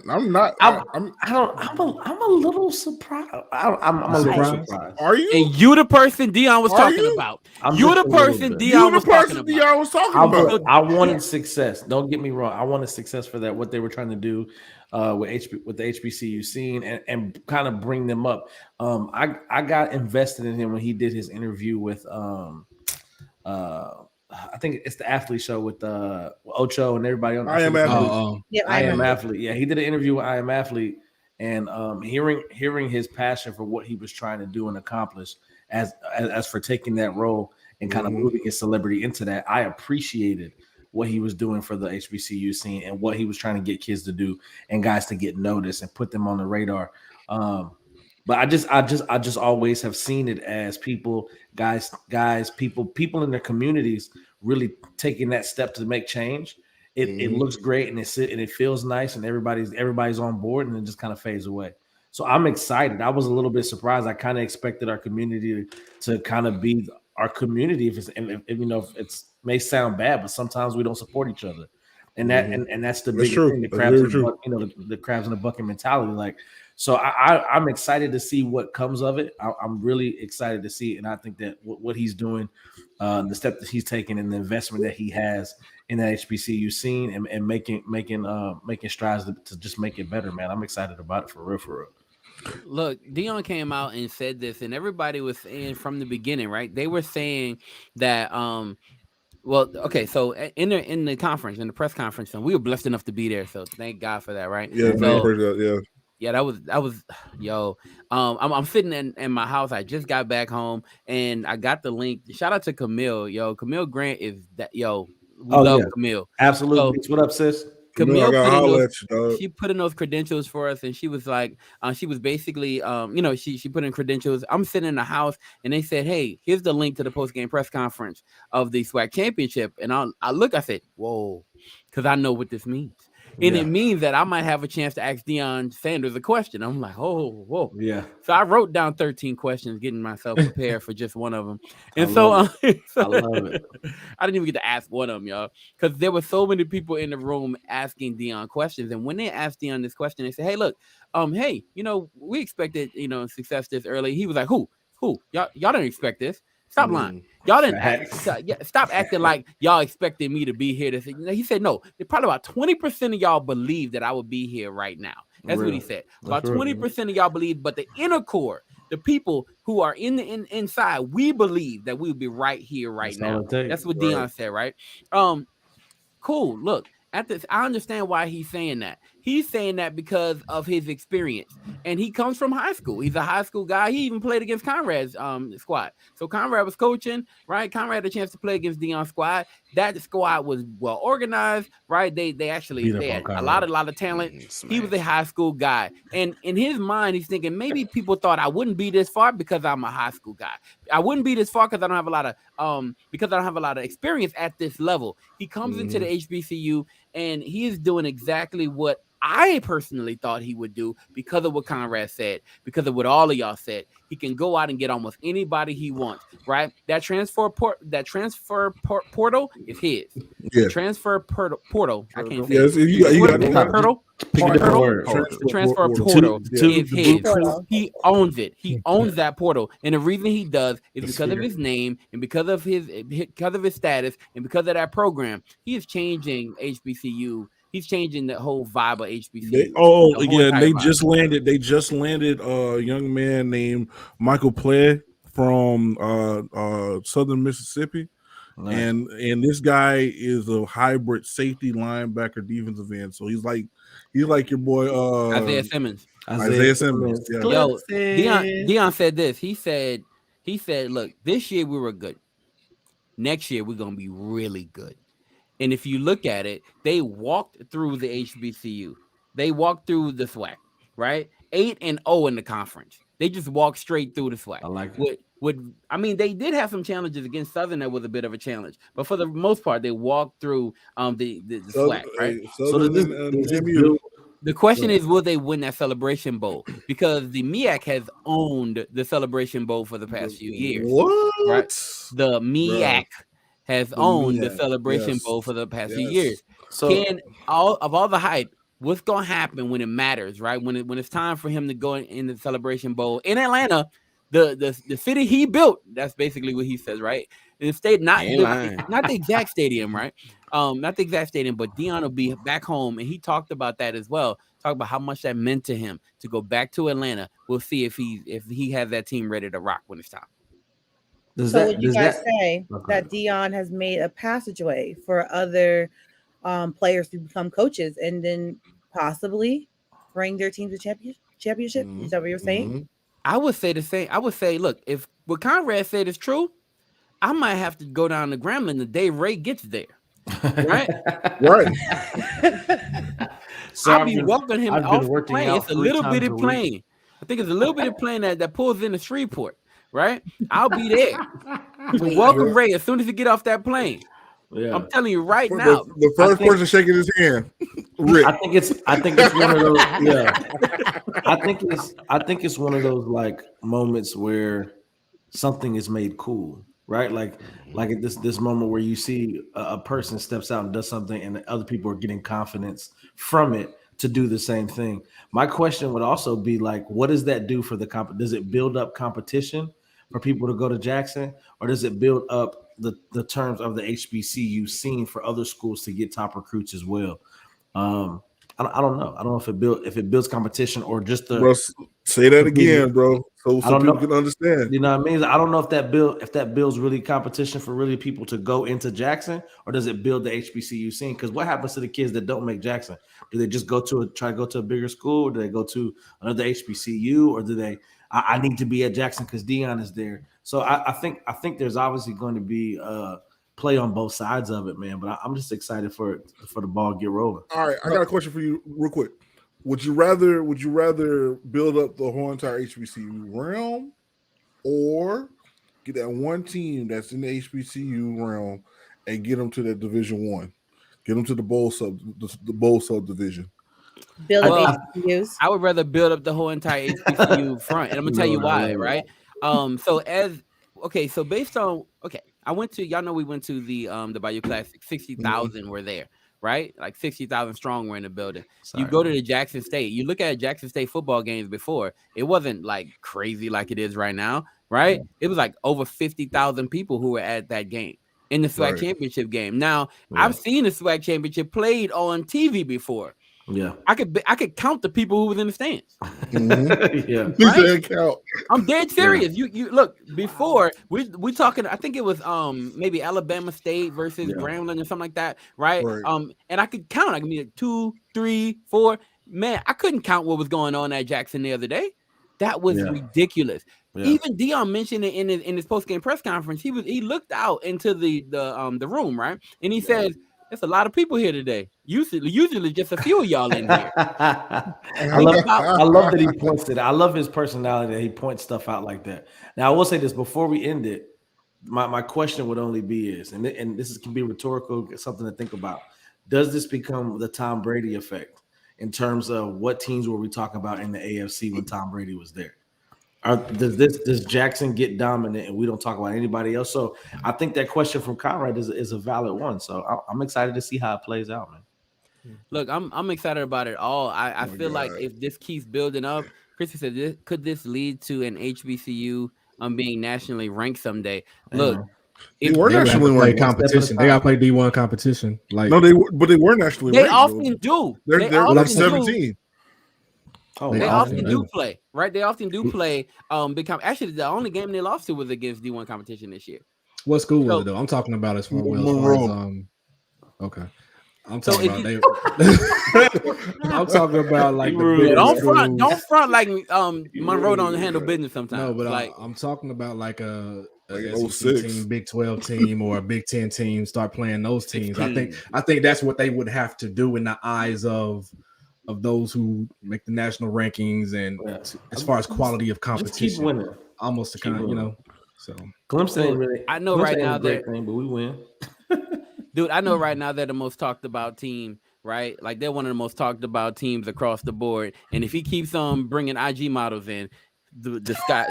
[SPEAKER 7] I'm not.
[SPEAKER 11] I'm a little surprised. I'm a little surprised.
[SPEAKER 7] Are you?
[SPEAKER 8] And you the person Deion was talking about. You're the person Deion was talking about.
[SPEAKER 11] I wanted success. Don't get me wrong. I wanted success for that. What they were trying to do with the HBCU scene and kind of bring them up. I got invested in him when he did his interview with I think it's the athlete show with Ocho and everybody on.
[SPEAKER 7] I Am Athlete.
[SPEAKER 11] I Am Athlete. Yeah, he did an interview with I Am Athlete, and hearing his passion for what he was trying to do and accomplish as for taking that role and kind of moving his celebrity into that. I appreciated what he was doing for the HBCU scene and what he was trying to get kids to do and guys to get noticed and put them on the radar. But I just always have seen it as people in their communities really taking that step to make change. It looks great and it feels nice and everybody's on board and it just kind of fades away. So I'm excited. I was a little bit surprised. I kind of expected our community to kind of be our community. If it may sound bad, but sometimes we don't support each other, and that's the big thing. The crabs in the bucket mentality. Like So I'm excited to see what comes of it. I'm really excited to see it, and I think that what he's doing, the step that he's taking, and the investment that he has in that HBCU scene, and making strides to just make it better, man. I'm excited about it for real.
[SPEAKER 8] Look, Deion came out and said this, and everybody was saying from the beginning, right? They were saying that well, okay, so in the conference, in the press conference, and we were blessed enough to be there, so thank God for that, right?
[SPEAKER 7] Yeah,
[SPEAKER 8] So
[SPEAKER 7] yeah.
[SPEAKER 8] yeah, that was yo. I'm sitting in my house. I just got back home and I got the link. Shout out to Camille, yo. Camille Grant is that yo. We love Camille.
[SPEAKER 11] Absolutely.
[SPEAKER 8] So
[SPEAKER 11] What up, sis?
[SPEAKER 8] Camille
[SPEAKER 7] I gotta
[SPEAKER 8] put in
[SPEAKER 7] holler
[SPEAKER 8] those.
[SPEAKER 7] at you, dog.
[SPEAKER 8] She put in those credentials for us, and she was like, she was basically, she put in credentials. I'm sitting in the house, and they said, "Hey, here's the link to the post game press conference of the SWAC championship." And I said, "Whoa," because I know what this means, and it means that I might have a chance to ask Deion Sanders a question. I'm like, "Oh, whoa."
[SPEAKER 11] Yeah.
[SPEAKER 8] So I wrote down 13 questions, getting myself prepared for just one of them. And
[SPEAKER 11] I love it.
[SPEAKER 8] I didn't even get to ask one of them, y'all, because there were so many people in the room asking Deion questions. And when they asked Deion this question, they said, "Hey, look, hey, we expected, success this early." He was like, "Who? Y'all didn't expect this. Stop lying. Y'all didn't stop acting like y'all expected me to be here." He said, "No, probably about 20% of y'all believe that I would be here right now." That's what he said. About 20% of y'all believe, but the inner core, the people who are inside, we believe that we would be right here right now. That's what Deion said, right? Cool. Look, at this, I understand why he's saying that. He's saying that because of his experience, and he comes from high school. He's a high school guy. He even played against Conrad's squad. So Conrad was coaching, right? Conrad had a chance to play against Deion's squad. That squad was well organized, right? They had a lot of talent. He was a high school guy, and in his mind, he's thinking maybe people thought I wouldn't be this far because I'm a high school guy. I wouldn't be this far because I don't have a lot of experience at this level. He comes into the HBCU, and he is doing exactly what I personally thought he would do because of what Conrad said, because of what all of y'all said. He can go out and get almost anybody he wants, right? That transfer portal is his.
[SPEAKER 7] Yeah.
[SPEAKER 8] The transfer portal. I can't say
[SPEAKER 7] Yes,
[SPEAKER 8] portal. Transfer portal is his. He owns it. He owns that portal, and the reason he does is because of his name and because of his status and because of that program. He is changing HBCU. He's changing the whole vibe of HBCU.
[SPEAKER 7] They just landed a young man named Michael Play from Southern Mississippi. Nice. And this guy is a hybrid safety, linebacker, defensive end. So he's like your boy
[SPEAKER 8] Isaiah Simmons.
[SPEAKER 7] Isaiah Simmons. Yeah.
[SPEAKER 8] Yo, Deion said this. He said, look, this year we were good. Next year we're gonna be really good. And if you look at it, they walked through the HBCU. They walked through the SWAC, right? 8-0 in the conference. They just walked straight through the SWAC.
[SPEAKER 11] I like it.
[SPEAKER 8] They did have some challenges against Southern that was a bit of a challenge, but for the most part, they walked through the SWAC, right? The question is, will they win that Celebration Bowl? Because the MEAC has owned the Celebration Bowl for the past few years.
[SPEAKER 7] What?
[SPEAKER 8] Right? The MEAC has owned the Celebration Bowl for the past few years. So, all the hype, what's going to happen when it matters, right? When it's time for him to go in the Celebration Bowl in Atlanta, the city he built. That's basically what he says, right? In the state, not the exact stadium, right? Not the exact stadium, but Deion will be back home, and he talked about that as well. Talk about how much that meant to him to go back to Atlanta. We'll see if he has that team ready to rock when it's time.
[SPEAKER 6] Would you guys say that Deion has made a passageway for other players to become coaches and then possibly bring their team to championship? Mm-hmm. Is that what you're saying?
[SPEAKER 8] Mm-hmm. I would say the same. I would say, look, if what Conrad said is true, I might have to go down to Grambling the day Ray gets there. Right?
[SPEAKER 7] Right.
[SPEAKER 8] So I'll be welcoming him off the plane. It's a little bitty plane. I think it's a little bitty plane that pulls into Shreveport. Right? I'll be there to welcome Ray as soon as he get off that plane. Yeah. I'm telling you right now.
[SPEAKER 7] The first person shaking his hand, Rick.
[SPEAKER 11] I think it's one of those. Yeah. I think it's one of those like moments where something is made cool, right? Like at this moment where you see a person steps out and does something, and other people are getting confidence from it to do the same thing. My question would also be like, what does that do for the does it build up competition for people to go to Jackson, or does it build up the terms of the HBCU scene for other schools to get top recruits as well? I don't know. I don't know if it builds competition or just the.
[SPEAKER 7] Bro, say that again, bro, so people can understand.
[SPEAKER 11] You know what I mean? I don't know if that builds really competition for really people to go into Jackson, or does it build the HBCU scene? Because what happens to the kids that don't make Jackson? Do they just try to go to a bigger school? Or do they go to another HBCU, or do they? I need to be at Jackson because Deion is there. So I think there's obviously going to be play on both sides of it, man. But I'm just excited for the ball to get rolling.
[SPEAKER 7] All right, I got a question for you, real quick. Would you rather build up the whole entire HBCU realm, or get that one team that's in the HBCU realm and get them to that Division I, get them to the bowl subdivision?
[SPEAKER 6] Build up HBCUs.
[SPEAKER 8] I would rather build up the whole entire HBCU front, and I'm gonna tell you why, right? So based on I went to, y'all know, we went to the Bayou Classic. 60,000 were there, right? Like 60,000 strong were in the building. You go to the Jackson State. You look at Jackson State football games before. It wasn't like crazy like it is right now, right? It was like over 50,000 people who were at that game in the SWAC championship game. Now I've seen the SWAC championship played on TV before.
[SPEAKER 11] Yeah,
[SPEAKER 8] I could count the people who was in the stands.
[SPEAKER 7] Mm-hmm.
[SPEAKER 8] Right?
[SPEAKER 7] Count.
[SPEAKER 8] I'm dead serious. You look, before we talking, I think it was maybe Alabama State versus Grambling or something like that, right? And I could count. I could be like 2, 3, 4. Man, I couldn't count what was going on at Jackson the other day. That was ridiculous. Yeah. Even Deion mentioned it in his post-game press conference. He looked out into the room, right? And he says, "There's a lot of people here today. Usually just a few of y'all in here."
[SPEAKER 11] I love that he points it. I love his personality that he points stuff out like that. Now, I will say this before we end it. My question would only be and this can be rhetorical, something to think about. Does this become the Tom Brady effect in terms of what teams were we talking about in the AFC when Tom Brady was there? Does Jackson get dominant and we don't talk about anybody else? So I think that question from Conrad is a valid one. So I'm excited to see how it plays out, man.
[SPEAKER 8] Look, I'm excited about it all. I feel like if this keeps building up, Chrissy said, could this lead to an HBCU being nationally ranked someday? Look,
[SPEAKER 12] they were nationally ranked competition. They got to play D1 competition. Like
[SPEAKER 7] no, but they were nationally ranked.
[SPEAKER 8] They often do.
[SPEAKER 7] They're like 17.
[SPEAKER 8] They often do play, right? They often do play actually, the only game they lost to was against D1 competition this year.
[SPEAKER 12] What school was it though? I'm talking about as far as okay. I'm talking I'm talking about like
[SPEAKER 8] don't front like Monroe don't handle business sometimes.
[SPEAKER 12] No, but
[SPEAKER 8] like
[SPEAKER 12] I'm talking about like a
[SPEAKER 7] SEC
[SPEAKER 12] team, Big 12 team, or a Big 10 team. Start playing those teams. I think that's what they would have to do in the eyes of those who make the national rankings, and as far as quality of competition,
[SPEAKER 11] keep winning.
[SPEAKER 12] Almost to kind of So
[SPEAKER 11] Clemson ain't really.
[SPEAKER 8] I know right now
[SPEAKER 11] that thing, but we win.
[SPEAKER 8] Dude, I know right now they're the most talked about team, right? Like they're one of the most talked about teams across the board. And if he keeps on bringing IG models in, the sky,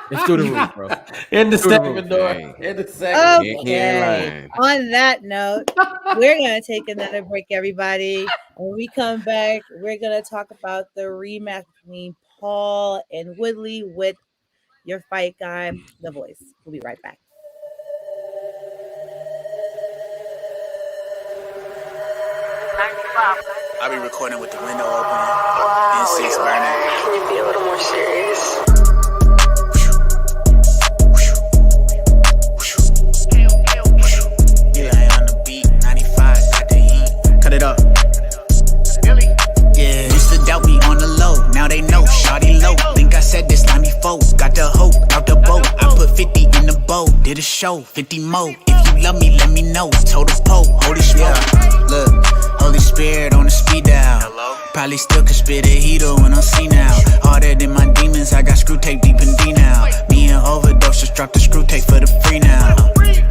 [SPEAKER 8] it's through the roof, bro.
[SPEAKER 11] In the second door. In the second.
[SPEAKER 6] Okay. On that note, we're gonna take another break, everybody. When we come back, we're gonna talk about the rematch between Paul and Woodley with your fight guy, The Voice. We'll be right back.
[SPEAKER 14] I'll be recording with the window open and 6 burning.
[SPEAKER 15] Can you be a little more serious?
[SPEAKER 14] Yeah, I on the beat, 95, got the heat. Cut it up. Yeah, used to doubt me on the low, now they know, shawty low. Think I said this line before, got the hope out the boat. I put 50 in the bowl, did a show, 50 more. If you love me, let me know. Told the pole, holy smoke. Look, Holy Spirit on the speed dial. Probably still could spit a heater when I'm seen now. Harder than my demons, I got screw tape deep in D now. Me and Overdose just dropped the screw tape for the free now.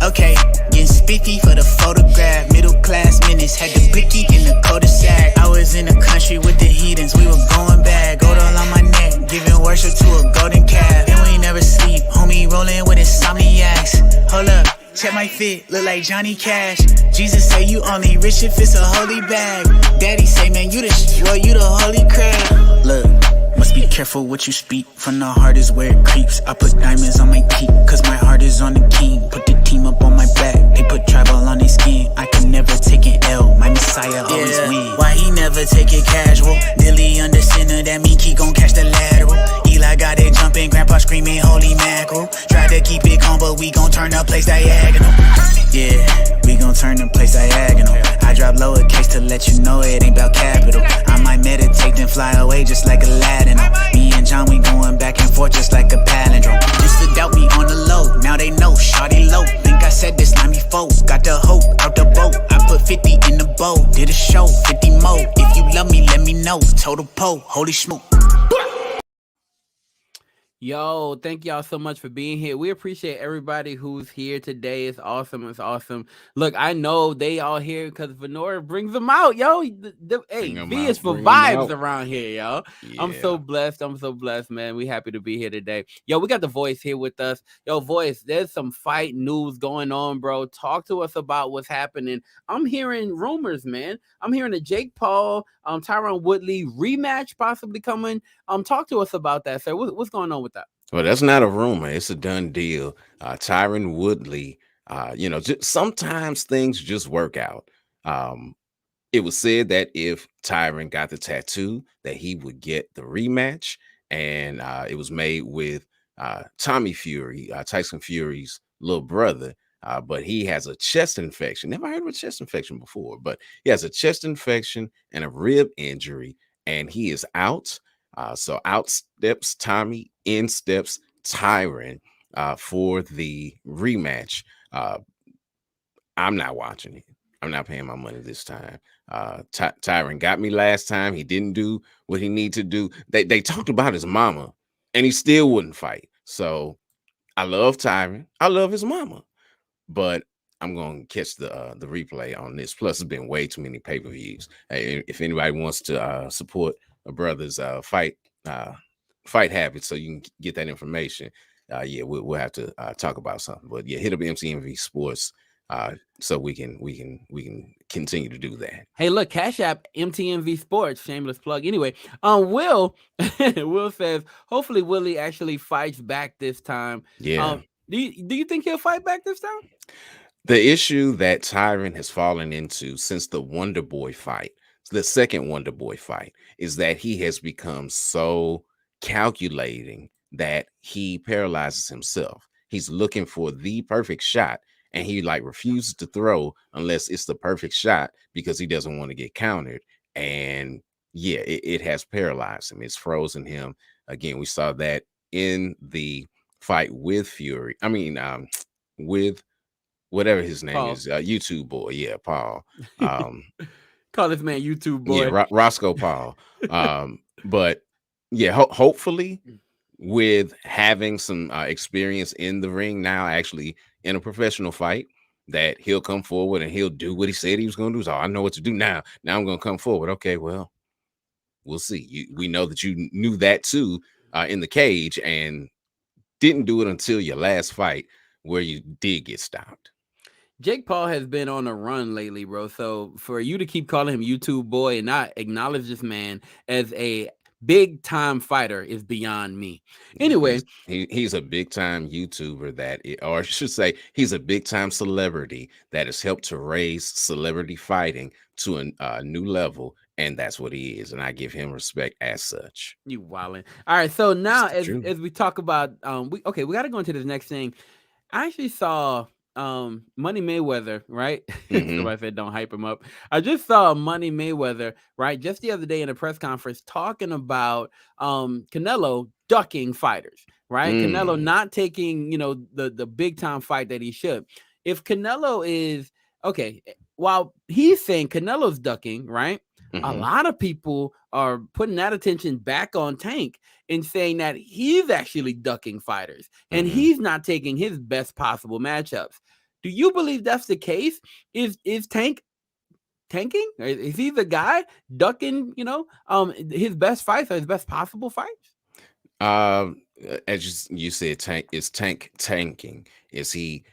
[SPEAKER 14] Okay, getting spiffy for the photograph. Middle class minutes, had the blicky in the cul-de-sac. I was in the country with the heathens, we were going bad. Gold all on my neck, giving worship to a golden calf. And we never sleep, homie rolling with insomniacs. Hold up, Check my fit, look like Johnny Cash. Jesus say you only rich if it's a holy bag. Daddy say, man, you the holy crab. Look, must be careful what you speak. From the heart is where it creeps. I put diamonds on my teeth, cause my heart is on the king. Put the team up on my back, they put tribal on their skin. I can never take an L, my Messiah always win. Why he never take it casual? Dilly under center, that mean he gon' catch the lateral. Eli got it jumping, grandpa screaming holy mackerel. Try to keep it calm, but we gon' turn the place diagonal. Yeah, we gon' turn the place diagonal. I drop lowercase to let you know it ain't about capital. I might meditate then fly away just like Aladdin. Me and John, we going back and forth just like a palindrome. Used to doubt me on the low, now they know, shawty low. Think I said this line before, got the hope out the boat. I put 50 in the bowl, did a show, 50 more. If you love me, let me know, total pole, holy smoke.
[SPEAKER 8] Yo, thank y'all so much for being here. We appreciate everybody who's here today. It's awesome. It's awesome. Look, I know they all here because Venora brings them out, yo. Hey, V is for vibes around here, yo. Yeah. I'm so blessed. I'm so blessed, man. We happy to be here today. Yo, we got the Voice here with us. Yo, Voice, there's some fight news going on, bro. Talk to us about what's happening. I'm hearing rumors, man. I'm hearing a Jake Paul, Tyron Woodley rematch possibly coming. Talk to us about that, sir. What's going on with that?
[SPEAKER 9] Well, that's not a rumor. It's a done deal. Tyron Woodley, sometimes things just work out. It was said that if Tyron got the tattoo, that he would get the rematch. And it was made with Tommy Fury, Tyson Fury's little brother. But he has a chest infection. Never heard of a chest infection before, but he has a chest infection and a rib injury, and he is out. So out steps Tommy, in steps Tyron for the rematch. I'm not watching it. I'm not paying my money this time. Tyron got me last time. He didn't do what he needed to do. They talked about his mama, and he still wouldn't fight. So I love Tyron. I love his mama. But I'm going to catch the replay on this. Plus, there's been way too many pay-per-views. If anybody wants to support a brother's fight habits, so you can get that information, we'll have to talk about something. But yeah, hit up MCMV Sports so we can continue to do that.
[SPEAKER 8] Hey, look, Cash App MTMV Sports, shameless plug. Anyway, Will says hopefully Willie actually fights back this time.
[SPEAKER 9] Yeah.
[SPEAKER 8] Do you think he'll fight back this time?
[SPEAKER 9] The issue that Tyron has fallen into since the Wonder Boy fight, the second Wonder Boy fight, is that he has become so calculating that he paralyzes himself. He's looking for the perfect shot, and he refuses to throw unless it's the perfect shot because he doesn't want to get countered. And yeah, it has paralyzed him. It's frozen him. Again, we saw that in the fight with Fury. I mean, with whatever his name
[SPEAKER 8] Paul.
[SPEAKER 9] is, YouTube boy. Yeah, Paul.
[SPEAKER 8] Call this man YouTube boy.
[SPEAKER 9] Yeah, Roscoe Paul. But yeah, hopefully with having some experience in the ring now, actually in a professional fight, that he'll come forward and he'll do what he said he was going to do. So I know what to do now. Now I'm going to come forward. Okay, well, we'll see. We know that you knew that too in the cage and didn't do it until your last fight where you did get stopped.
[SPEAKER 8] Jake Paul has been on a run lately, bro. So for you to keep calling him YouTube boy and not acknowledge this man as a big time fighter is beyond me. Anyway,
[SPEAKER 9] he's a big time YouTuber or I should say he's a big time celebrity that has helped to raise celebrity fighting to a new level. And that's what he is. And I give him respect as such.
[SPEAKER 8] You wildin'. All right. So now as we talk about, we got to go into this next thing. I actually saw Money Mayweather, right?
[SPEAKER 9] Mm-hmm.
[SPEAKER 8] Somebody said don't hype him up. I just saw Money Mayweather, right? Just the other day in a press conference talking about Canelo ducking fighters, right? Canelo not taking, the big time fight that he should. If Canelo is while he's saying Canelo's ducking, right? A lot of people are putting that attention back on Tank and saying that he's actually ducking fighters and he's not taking his best possible matchups. Do you believe that's the case? Is Tank tanking? Is he the guy ducking, his best fights or his best possible fights?
[SPEAKER 9] As you said, Tank is tanking. Is he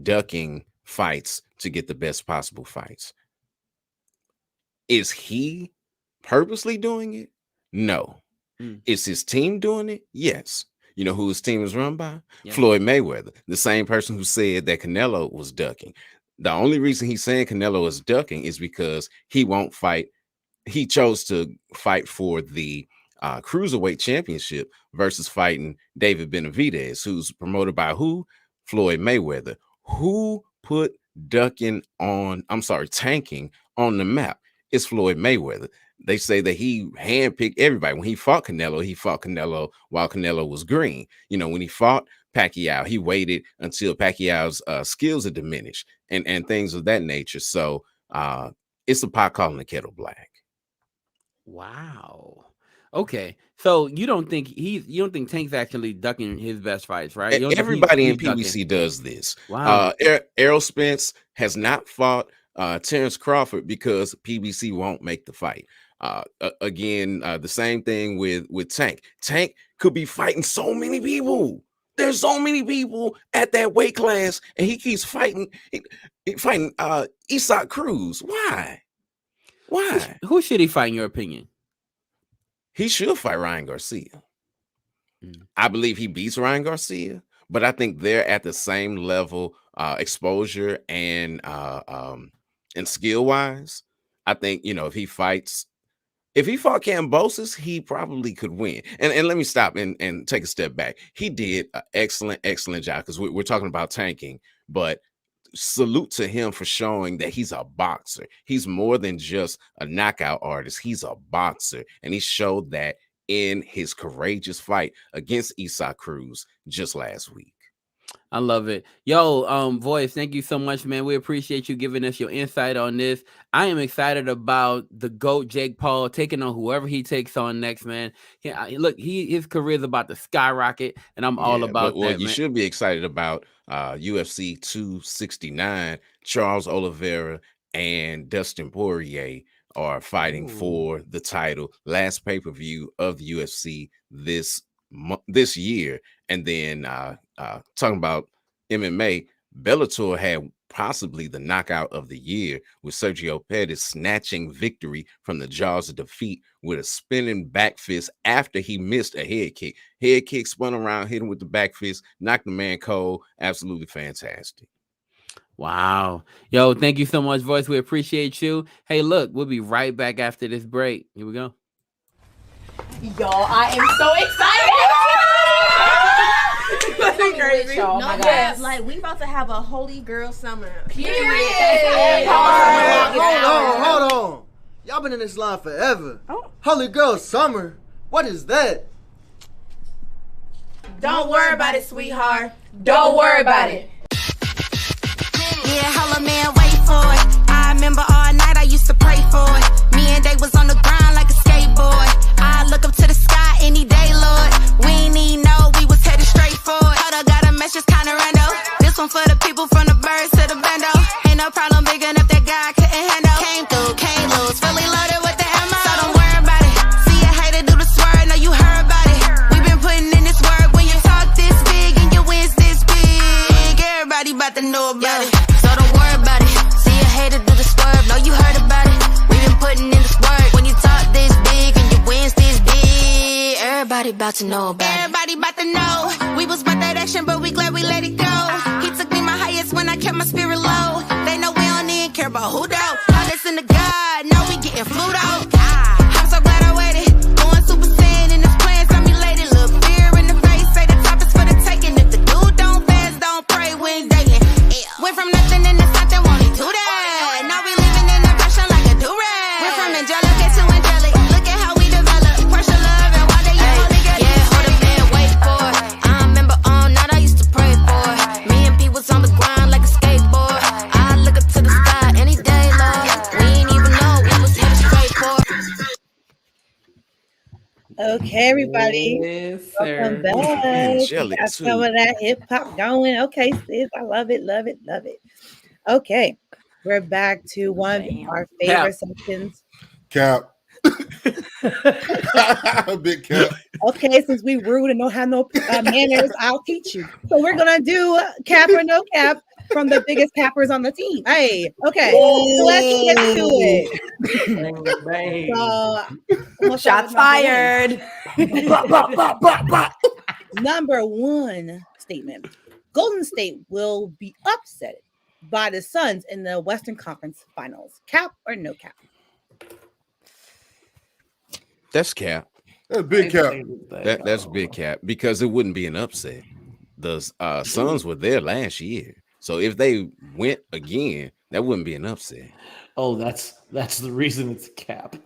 [SPEAKER 9] ducking fights to get the best possible fights. Is he purposely doing it? No. Is his team doing it? Yes. You know who his team is run by?
[SPEAKER 8] Yeah.
[SPEAKER 9] Floyd Mayweather, the same person who said that Canelo was ducking. The only reason he's saying Canelo is ducking is because he won't fight. He chose to fight for the cruiserweight championship versus fighting David Benavidez, who's promoted by who? Floyd Mayweather. Who put tanking on the map? It's Floyd Mayweather. They say that he handpicked everybody. When he fought Canelo while Canelo was green. You know, when he fought Pacquiao, he waited until Pacquiao's skills had diminished and things of that nature. So it's a pot calling the kettle black.
[SPEAKER 8] Wow. Okay. So you don't think Tank's actually ducking his best fights, right?
[SPEAKER 9] Everybody in PBC does this.
[SPEAKER 8] Wow.
[SPEAKER 9] Errol Spence has not fought Terrence Crawford because PBC won't make the fight. Again, the same thing with Tank. Tank could be fighting so many people. There's so many people at that weight class, and he keeps fighting. Fighting Isaac Cruz. Why?
[SPEAKER 8] Who should he fight in your opinion?
[SPEAKER 9] He should fight Ryan Garcia. I believe he beats Ryan Garcia, but I think they're at the same level, exposure and skill wise. I think, if he fought Kambosos, he probably could win. And let me stop and take a step back. He did an excellent job, because we're talking about tanking, but salute to him for showing that he's a boxer. He's more than just a knockout artist. He's a boxer, and he showed that in his courageous fight against Isaac Cruz just last week.
[SPEAKER 8] I love it. Yo, Voice, thank you so much, man. We appreciate you giving us your insight on this. I am excited about the GOAT, Jake Paul, taking on whoever he takes on next, man. His career is about to skyrocket, and I'm all about that,
[SPEAKER 9] you should be excited about UFC 269. Charles Oliveira and Dustin Poirier are fighting for the title. Last pay-per-view of the UFC this year. And then talking about MMA, Bellator had possibly the knockout of the year, with Sergio Pettis snatching victory from the jaws of defeat with a spinning back fist after he missed a head kick. Head kick, spun around, hit him with the back fist, knocked the man cold. Absolutely fantastic.
[SPEAKER 8] Wow. Yo, thank you so much, Voice. We appreciate you. Hey, look, we'll be right back after this break. Here we go.
[SPEAKER 16] Y'all, I am so excited.
[SPEAKER 17] Crazy.
[SPEAKER 16] Oh
[SPEAKER 17] no,
[SPEAKER 16] my
[SPEAKER 17] yes,
[SPEAKER 16] God.
[SPEAKER 17] like we about to have a holy girl summer.
[SPEAKER 16] Period.
[SPEAKER 18] Hold on. Y'all been in this line forever. Holy girl summer. What is that?
[SPEAKER 16] Don't worry about it, sweetheart. Don't worry about it.
[SPEAKER 19] Yeah, holla man, wait for it. I remember all night I used to pray for it. Me and Day was on the grind like a skateboard. I look up to the sky any day, Lord. We ain't even know we was headed straight for it. Hold up, got a message kinda rando. This one for the people from the birds to the bando. Ain't no problem big enough that God couldn't handle. Came through, can't lose, fully loaded with the ammo. So don't worry about it. See a hater do the swerve, know you heard about it. We been putting in this work. When you talk this big and your wins this big, everybody about to know about it. So don't worry about it. See a hater do the swerve, know you heard about it. We been putting in this work. When you talk this big and your wins this big, everybody about to know about it. Everybody about to know. We was about that action, but we glad we let it go. He took me my highest when I kept my spirit low. They know we don't even care about who though. I listen to God, now we getting flued out. I'm so glad I waited. Going Super Saiyan in this plan, simulated. Look fear in the face, say the top is for the taking. If the dude don't fast, don't pray when dating. Went from nothing into something, won't he do that? Now we living in the passion like a do-rag. Went from angelic to angelic. Look at how we develop. Pressure, love, and why they only get hold up and wait for it. I remember all night I used to pray for it. Me and P was on the grind like a skateboard. I look up to the sky any day, Lord. We ain't even know we was headed straight for it.
[SPEAKER 6] Okay, everybody.
[SPEAKER 16] Yes,
[SPEAKER 6] Welcome
[SPEAKER 16] sir.
[SPEAKER 6] back.
[SPEAKER 9] Angelic,
[SPEAKER 6] Got some of that hip hop going. Okay, sis. I love it, love it, love it. Okay, we're back to one of our favorite sections.
[SPEAKER 7] Cap. Big cap.
[SPEAKER 6] Okay, since we rude and don't have no manners, I'll teach you. So we're gonna do cap or no cap. from the biggest cappers on the team. Hey, okay. So let's get to it. So,
[SPEAKER 10] Shots fired.
[SPEAKER 6] Number one statement: Golden State will be upset by the Suns in the Western Conference Finals. Cap or no cap?
[SPEAKER 9] That's cap.
[SPEAKER 7] That's big cap.
[SPEAKER 9] That's big cap because it wouldn't be an upset. The Suns were there last year, so if they went again, that wouldn't be an upset.
[SPEAKER 11] Oh, that's the reason it's cap.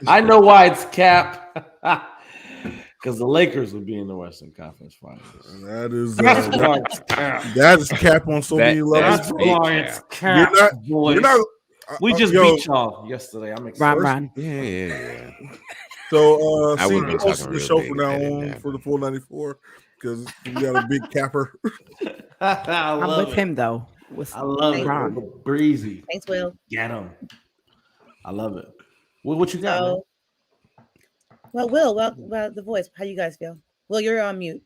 [SPEAKER 11] I know why it's cap. Because the Lakers will be in the Western Conference Finals.
[SPEAKER 7] That is
[SPEAKER 11] cap.
[SPEAKER 7] That is cap on so many levels.
[SPEAKER 11] That's why it's cap.
[SPEAKER 7] You're not.
[SPEAKER 11] We just beat y'all yesterday. I'm excited.
[SPEAKER 10] Ron.
[SPEAKER 9] Yeah.
[SPEAKER 7] So,
[SPEAKER 9] I
[SPEAKER 7] see,
[SPEAKER 9] wouldn't be
[SPEAKER 7] host
[SPEAKER 9] talking
[SPEAKER 7] the
[SPEAKER 9] real
[SPEAKER 7] show
[SPEAKER 9] big
[SPEAKER 7] from
[SPEAKER 9] if
[SPEAKER 7] now
[SPEAKER 9] that didn't
[SPEAKER 7] on
[SPEAKER 9] happen.
[SPEAKER 7] for the full 94 because we got a big capper.
[SPEAKER 10] I'm with him though.
[SPEAKER 11] I love it.
[SPEAKER 10] Ron.
[SPEAKER 11] Breezy.
[SPEAKER 6] Thanks, Will.
[SPEAKER 11] Get him. I love it. What you got?
[SPEAKER 6] So, well, Will, well, the voice. How you guys feel? Will, you're on mute.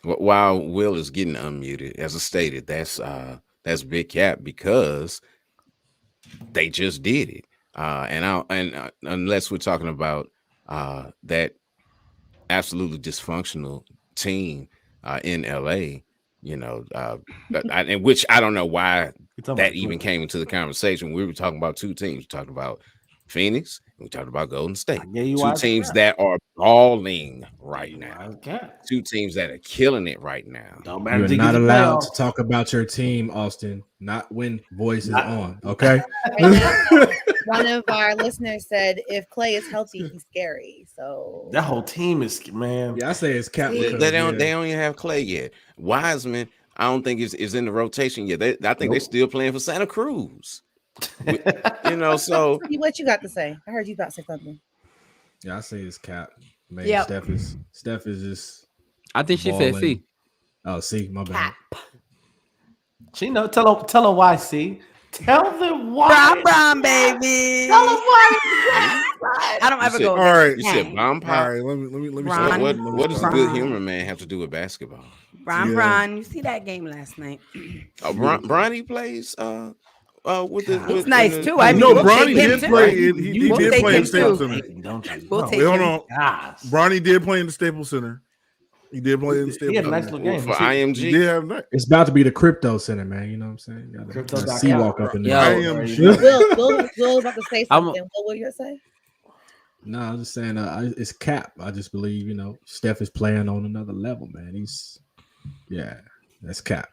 [SPEAKER 9] While Will is getting unmuted, as I stated, that's big cap because they just did it. And unless we're talking about that absolutely dysfunctional team in LA, and which I don't know why that even came into the conversation. We were talking about two teams. We talked about Phoenix and we talked about Golden State. Two teams that are balling right now. Two teams that are killing it right now.
[SPEAKER 12] You're not allowed to talk about your team, Austin. Not when voice is on. Okay.
[SPEAKER 6] One of our listeners said, "If Clay is healthy, he's scary." So
[SPEAKER 11] that whole team is, man.
[SPEAKER 12] Yeah, I say it's cap.
[SPEAKER 9] They don't even have Clay yet. Wiseman, I don't think is in the rotation yet. I think they're still playing for Santa Cruz. So
[SPEAKER 6] what you got to say? I heard you about to say something.
[SPEAKER 12] Yeah, I say it's cap. Man,
[SPEAKER 6] Yep.
[SPEAKER 12] Steph is just.
[SPEAKER 8] I think she said C.
[SPEAKER 12] Oh, C. My bad.
[SPEAKER 11] She know. Tell her why. C. Tell them why.
[SPEAKER 10] Brom, baby.
[SPEAKER 11] Tell them why.
[SPEAKER 10] I don't ever go.
[SPEAKER 7] All right.
[SPEAKER 9] You said bomb pop.
[SPEAKER 7] All right. Let me.
[SPEAKER 10] Ron.
[SPEAKER 9] What does a good human man have to do with basketball?
[SPEAKER 10] Ron, you see that game last night?
[SPEAKER 9] Bronny plays.
[SPEAKER 10] It's nice too. I mean,
[SPEAKER 7] no,
[SPEAKER 10] we'll
[SPEAKER 7] Bronny
[SPEAKER 10] take him
[SPEAKER 7] did
[SPEAKER 10] too.
[SPEAKER 7] play. He
[SPEAKER 10] We'll
[SPEAKER 7] did
[SPEAKER 10] take
[SPEAKER 7] play in
[SPEAKER 10] him
[SPEAKER 7] Staples
[SPEAKER 10] too.
[SPEAKER 7] Center.
[SPEAKER 11] Don't you?
[SPEAKER 10] We'll take
[SPEAKER 7] Hold
[SPEAKER 10] him.
[SPEAKER 7] on. Bronny did play in the Staples Center. He did play in the Staples
[SPEAKER 11] had a
[SPEAKER 7] Center.
[SPEAKER 11] nice little game.
[SPEAKER 9] For IMG.
[SPEAKER 7] He did have that.
[SPEAKER 12] It's about to be the crypto center, man. You know what I'm saying? You gotta see walk up in there.
[SPEAKER 6] Will about to say something. What will you say?
[SPEAKER 12] No, I'm just saying it's cap. I just believe Steph is playing on another level, man. That's cap.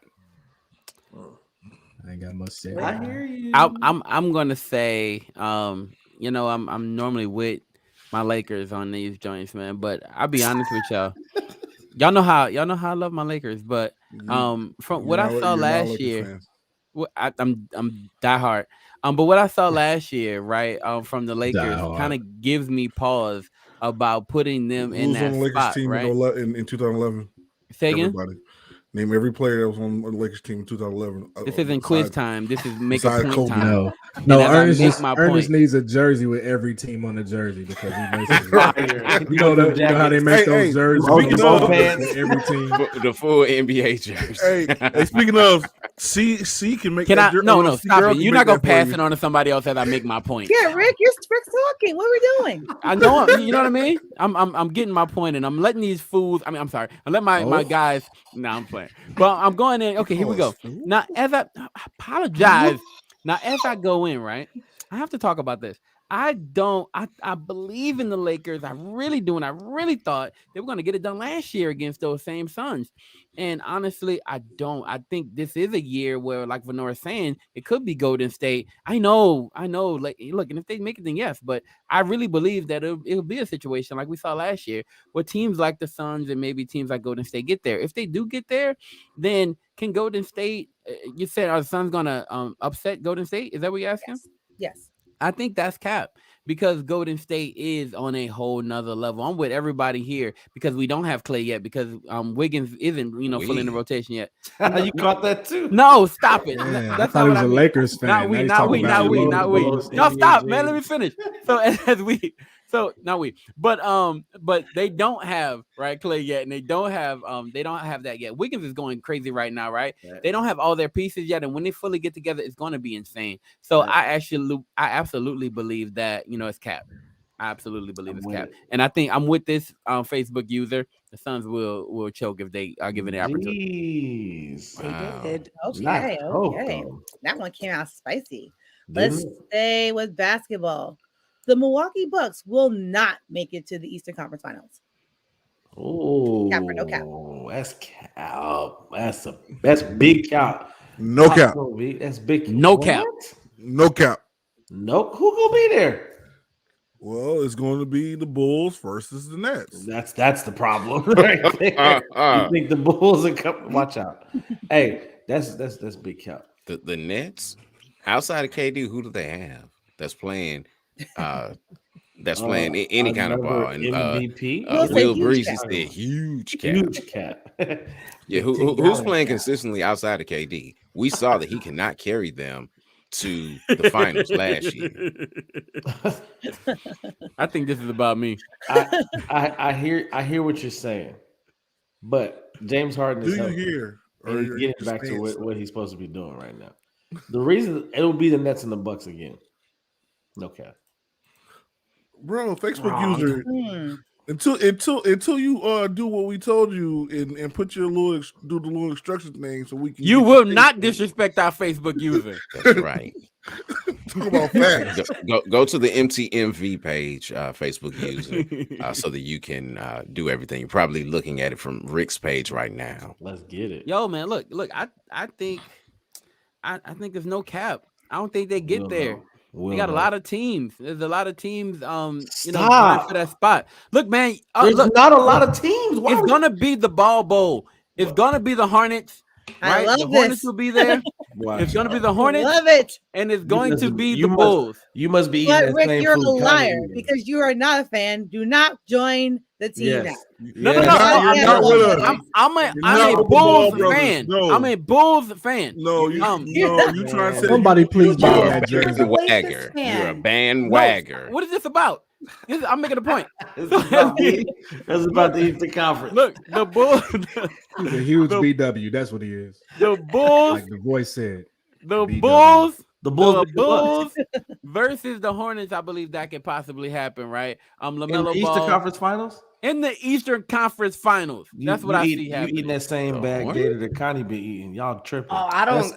[SPEAKER 12] I ain't got much to say.
[SPEAKER 11] I hear you.
[SPEAKER 8] I'm gonna say, I'm normally with my Lakers on these joints, man. But I'll be honest with y'all. Y'all know how I love my Lakers, but from what I saw last year, I'm diehard. But what I saw last year, right, from the Lakers, kind of gives me pause about putting them in that
[SPEAKER 7] on the Lakers
[SPEAKER 8] spot,
[SPEAKER 7] team
[SPEAKER 8] right?
[SPEAKER 7] in 2011?
[SPEAKER 8] Say again?
[SPEAKER 7] Everybody. Name every player that was on the Lakers team in 2011.
[SPEAKER 8] This isn't quiz time. This is make a point
[SPEAKER 7] Kobe.
[SPEAKER 8] time.
[SPEAKER 12] No,
[SPEAKER 8] Ernest
[SPEAKER 12] Ernest needs a jersey with every team on the jersey because he basically, you know how they make those jerseys.
[SPEAKER 7] Speaking of
[SPEAKER 12] every team,
[SPEAKER 9] the full NBA jersey.
[SPEAKER 7] Hey, speaking of, C can make.
[SPEAKER 8] Can I?
[SPEAKER 7] that
[SPEAKER 8] No, stop
[SPEAKER 7] girl
[SPEAKER 8] it.
[SPEAKER 7] can
[SPEAKER 8] You're
[SPEAKER 7] make
[SPEAKER 8] not gonna
[SPEAKER 7] that for
[SPEAKER 8] pass
[SPEAKER 7] you.
[SPEAKER 8] it on to somebody else as I make my point.
[SPEAKER 6] Yeah, Rick's talking. What are we doing?
[SPEAKER 8] I know. You know what I mean? I'm getting my point, and I'm letting these fools. I'm sorry. I let my guys. No, I'm playing. But I'm going in. Okay, here we go. Now, as I apologize. Now, as I go in, right, I have to talk about this. I believe in the Lakers. I really do. And I really thought they were going to get it done last year against those same Suns. And honestly, I don't. I think this is a year where, like Vanora's saying, it could be Golden State. I know. Like, look, and if they make it, then yes. But I really believe that it'll be a situation like we saw last year where teams like the Suns and maybe teams like Golden State get there. If they do get there, then can Golden State, you said, are the Suns going to upset Golden State? Is that what you're asking?
[SPEAKER 6] Yes.
[SPEAKER 8] I think that's cap because Golden State is on a whole nother level. I'm with everybody here because we don't have Clay yet because Wiggins isn't, fully in the rotation yet.
[SPEAKER 11] You caught that too.
[SPEAKER 8] No, stop it.
[SPEAKER 12] I
[SPEAKER 8] That's
[SPEAKER 12] thought
[SPEAKER 8] not
[SPEAKER 12] he was
[SPEAKER 8] what
[SPEAKER 12] a
[SPEAKER 8] I mean.
[SPEAKER 12] Lakers fan.
[SPEAKER 8] Not we. No, stop, man. Let me finish. So as we So not we, but they don't have right Clay yet, and they don't have that yet. Wiggins is going crazy right now, right? They don't have all their pieces yet, and when they fully get together, it's going to be insane. So I absolutely believe that it's Cap. I absolutely believe it's Cap, and I think I'm with this Facebook user. The Suns will choke if they are given the opportunity.
[SPEAKER 9] Wow.
[SPEAKER 6] Okay. That one came out spicy. Let's stay with basketball. The Milwaukee Bucks will not make it to the Eastern Conference Finals.
[SPEAKER 11] Oh,
[SPEAKER 6] Cap or no cap?
[SPEAKER 11] That's cap. That's big cap.
[SPEAKER 7] No cap.
[SPEAKER 11] That's big.
[SPEAKER 8] No cap.
[SPEAKER 7] No cap.
[SPEAKER 11] Nope. Who gonna be there?
[SPEAKER 7] Well, it's going to be the Bulls versus the Nets.
[SPEAKER 11] That's the problem. Right there. You think the Bulls are coming? Watch out. Hey, that's big cap.
[SPEAKER 9] The Nets, outside of KD, who do they have that's playing? That's playing any kind of ball. And
[SPEAKER 11] MVP.
[SPEAKER 9] Will Breeze is the huge cap.
[SPEAKER 11] Huge cap.
[SPEAKER 9] Yeah, who's playing consistently outside of KD? We saw that he cannot carry them to the finals last year.
[SPEAKER 8] I think this is about me.
[SPEAKER 11] I hear what you're saying, but James Harden is getting back to what he's supposed to be doing right now. The reason it will be the Nets and the Bucks again. No cap.
[SPEAKER 7] Bro, Facebook user. Until you do what we told you and put your do the little instruction thing so we can.
[SPEAKER 8] You will not disrespect our Facebook user.
[SPEAKER 9] That's right.
[SPEAKER 7] Talk about facts.
[SPEAKER 9] Go to the MTMV page, Facebook user, so that you can do everything. You're probably looking at it from Rick's page right now.
[SPEAKER 11] Let's get it.
[SPEAKER 8] Yo, man, look. I think there's no cap. I don't think they get there. They got a lot of teams. There's a lot of teams, vying for that spot. Look, man,
[SPEAKER 11] there's not a lot of teams.
[SPEAKER 8] It's gonna be the Ball Bowl. It's gonna be the Hornets. Right? The Hornets will be there. It's gonna be the Hornets.
[SPEAKER 6] Love it.
[SPEAKER 8] And it's going to be the Bulls.
[SPEAKER 11] You must be.
[SPEAKER 6] But Rick, you're a liar because you are not a fan. Do not join the team now.
[SPEAKER 8] No. I'm a Bulls fan.
[SPEAKER 7] No.
[SPEAKER 8] I'm a Bulls fan.
[SPEAKER 7] No, you trying to say
[SPEAKER 12] somebody please buy that jersey.
[SPEAKER 9] Wagger. You're a bandwagger.
[SPEAKER 8] What is this about? I'm making a point.
[SPEAKER 11] That's about the Eastern Conference.
[SPEAKER 8] Look, the Bulls.
[SPEAKER 12] He's a huge BW. That's what he is.
[SPEAKER 8] The Bulls,
[SPEAKER 12] like the voice said.
[SPEAKER 8] The
[SPEAKER 12] BW.
[SPEAKER 8] Bulls.
[SPEAKER 11] The Bulls
[SPEAKER 8] versus the Hornets. I believe that could possibly happen, right? LaMelo
[SPEAKER 11] in the Eastern Conference Finals.
[SPEAKER 8] In the Eastern Conference Finals, that's what I see happening.
[SPEAKER 11] You eating that same bag data that Connie been eating? Y'all tripping?
[SPEAKER 10] Oh, I don't.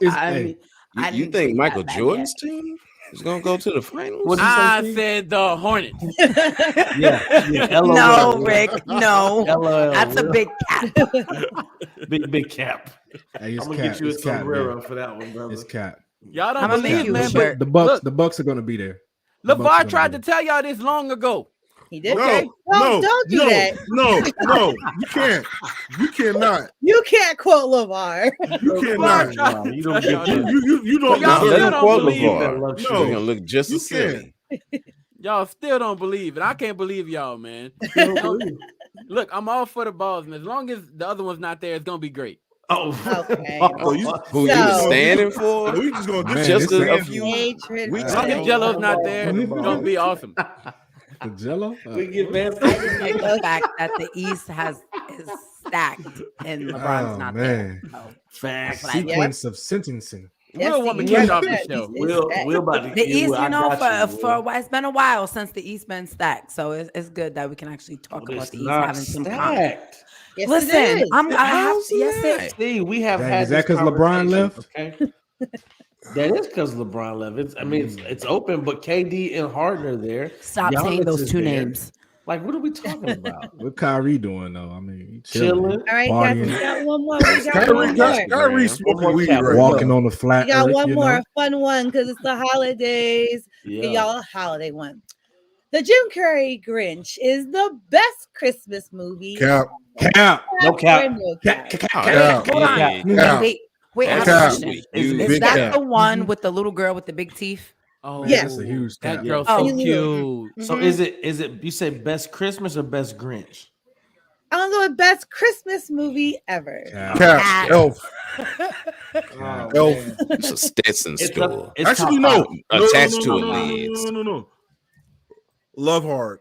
[SPEAKER 9] You think Michael Jordan's team is gonna go to the finals?
[SPEAKER 8] I said the Hornets.
[SPEAKER 11] yeah.
[SPEAKER 10] No, Rick. No, that's a big cap.
[SPEAKER 11] big cap.
[SPEAKER 12] Hey,
[SPEAKER 11] I'm gonna get you a sombrero for that one, brother.
[SPEAKER 12] It's cap.
[SPEAKER 8] Y'all don't believe, man. But
[SPEAKER 12] the Bucks are gonna be there.
[SPEAKER 8] LeVar tried to tell y'all this long ago.
[SPEAKER 6] He did.
[SPEAKER 8] Okay.
[SPEAKER 6] No, don't do that.
[SPEAKER 7] No, you can't. You cannot.
[SPEAKER 6] You can't quote LeVar.
[SPEAKER 7] You cannot.
[SPEAKER 11] No, you don't get
[SPEAKER 7] you don't.
[SPEAKER 8] Y'all still don't believe
[SPEAKER 9] it. No, you're gonna look just as silly.
[SPEAKER 8] Y'all still don't believe it. I can't believe y'all, man. Look, I'm all for the balls, and as long as the other one's not there, it's gonna be great.
[SPEAKER 6] Oh, okay.
[SPEAKER 9] Who you standing for?
[SPEAKER 7] We just gonna
[SPEAKER 9] just a few
[SPEAKER 6] weeks.
[SPEAKER 8] As long as Jello's not there, it's gonna be awesome.
[SPEAKER 12] The Jello?
[SPEAKER 11] We get man.
[SPEAKER 10] I just like the fact that the East is stacked and LeBron's not there. So
[SPEAKER 11] facts.
[SPEAKER 12] Sequence of sentencing.
[SPEAKER 8] We'll want to get off the show.
[SPEAKER 11] We'll about to
[SPEAKER 10] the East, for a while, it's been a while since the East been stacked, so it's good that we can actually talk about the East having some
[SPEAKER 11] stacked.
[SPEAKER 6] Yes,
[SPEAKER 10] listen,
[SPEAKER 11] See, we have had.
[SPEAKER 12] Is that because LeBron left?
[SPEAKER 11] Okay. That is because LeBron left. It's open, but KD and Harden are there.
[SPEAKER 10] Stop saying those two names.
[SPEAKER 11] Like, what are we talking about?
[SPEAKER 12] What Kyrie doing though? I mean,
[SPEAKER 11] chilling.
[SPEAKER 6] All right, guys, we got one more.
[SPEAKER 7] Kyrie smoking weed right
[SPEAKER 12] walking
[SPEAKER 7] now.
[SPEAKER 12] on the flat.
[SPEAKER 6] We got
[SPEAKER 12] earth,
[SPEAKER 6] one more fun one because it's the holidays. Give y'all a holiday one. The Jim Carrey Grinch is the best Christmas movie.
[SPEAKER 7] Cap.
[SPEAKER 12] No cap.
[SPEAKER 10] Hold on. Wait, I have a question. Is that the one with the little girl with the big teeth?
[SPEAKER 8] Oh,
[SPEAKER 6] yes.
[SPEAKER 12] That's a huge cap.
[SPEAKER 8] That girl's so cute.
[SPEAKER 11] So is it you say best Christmas or best Grinch?
[SPEAKER 6] I'm gonna go with best Christmas movie ever.
[SPEAKER 7] Cap. Elf. Elf.
[SPEAKER 9] It's a Stetson store.
[SPEAKER 7] Actually, no.
[SPEAKER 9] Attached to a lid.
[SPEAKER 7] No. Love Hard.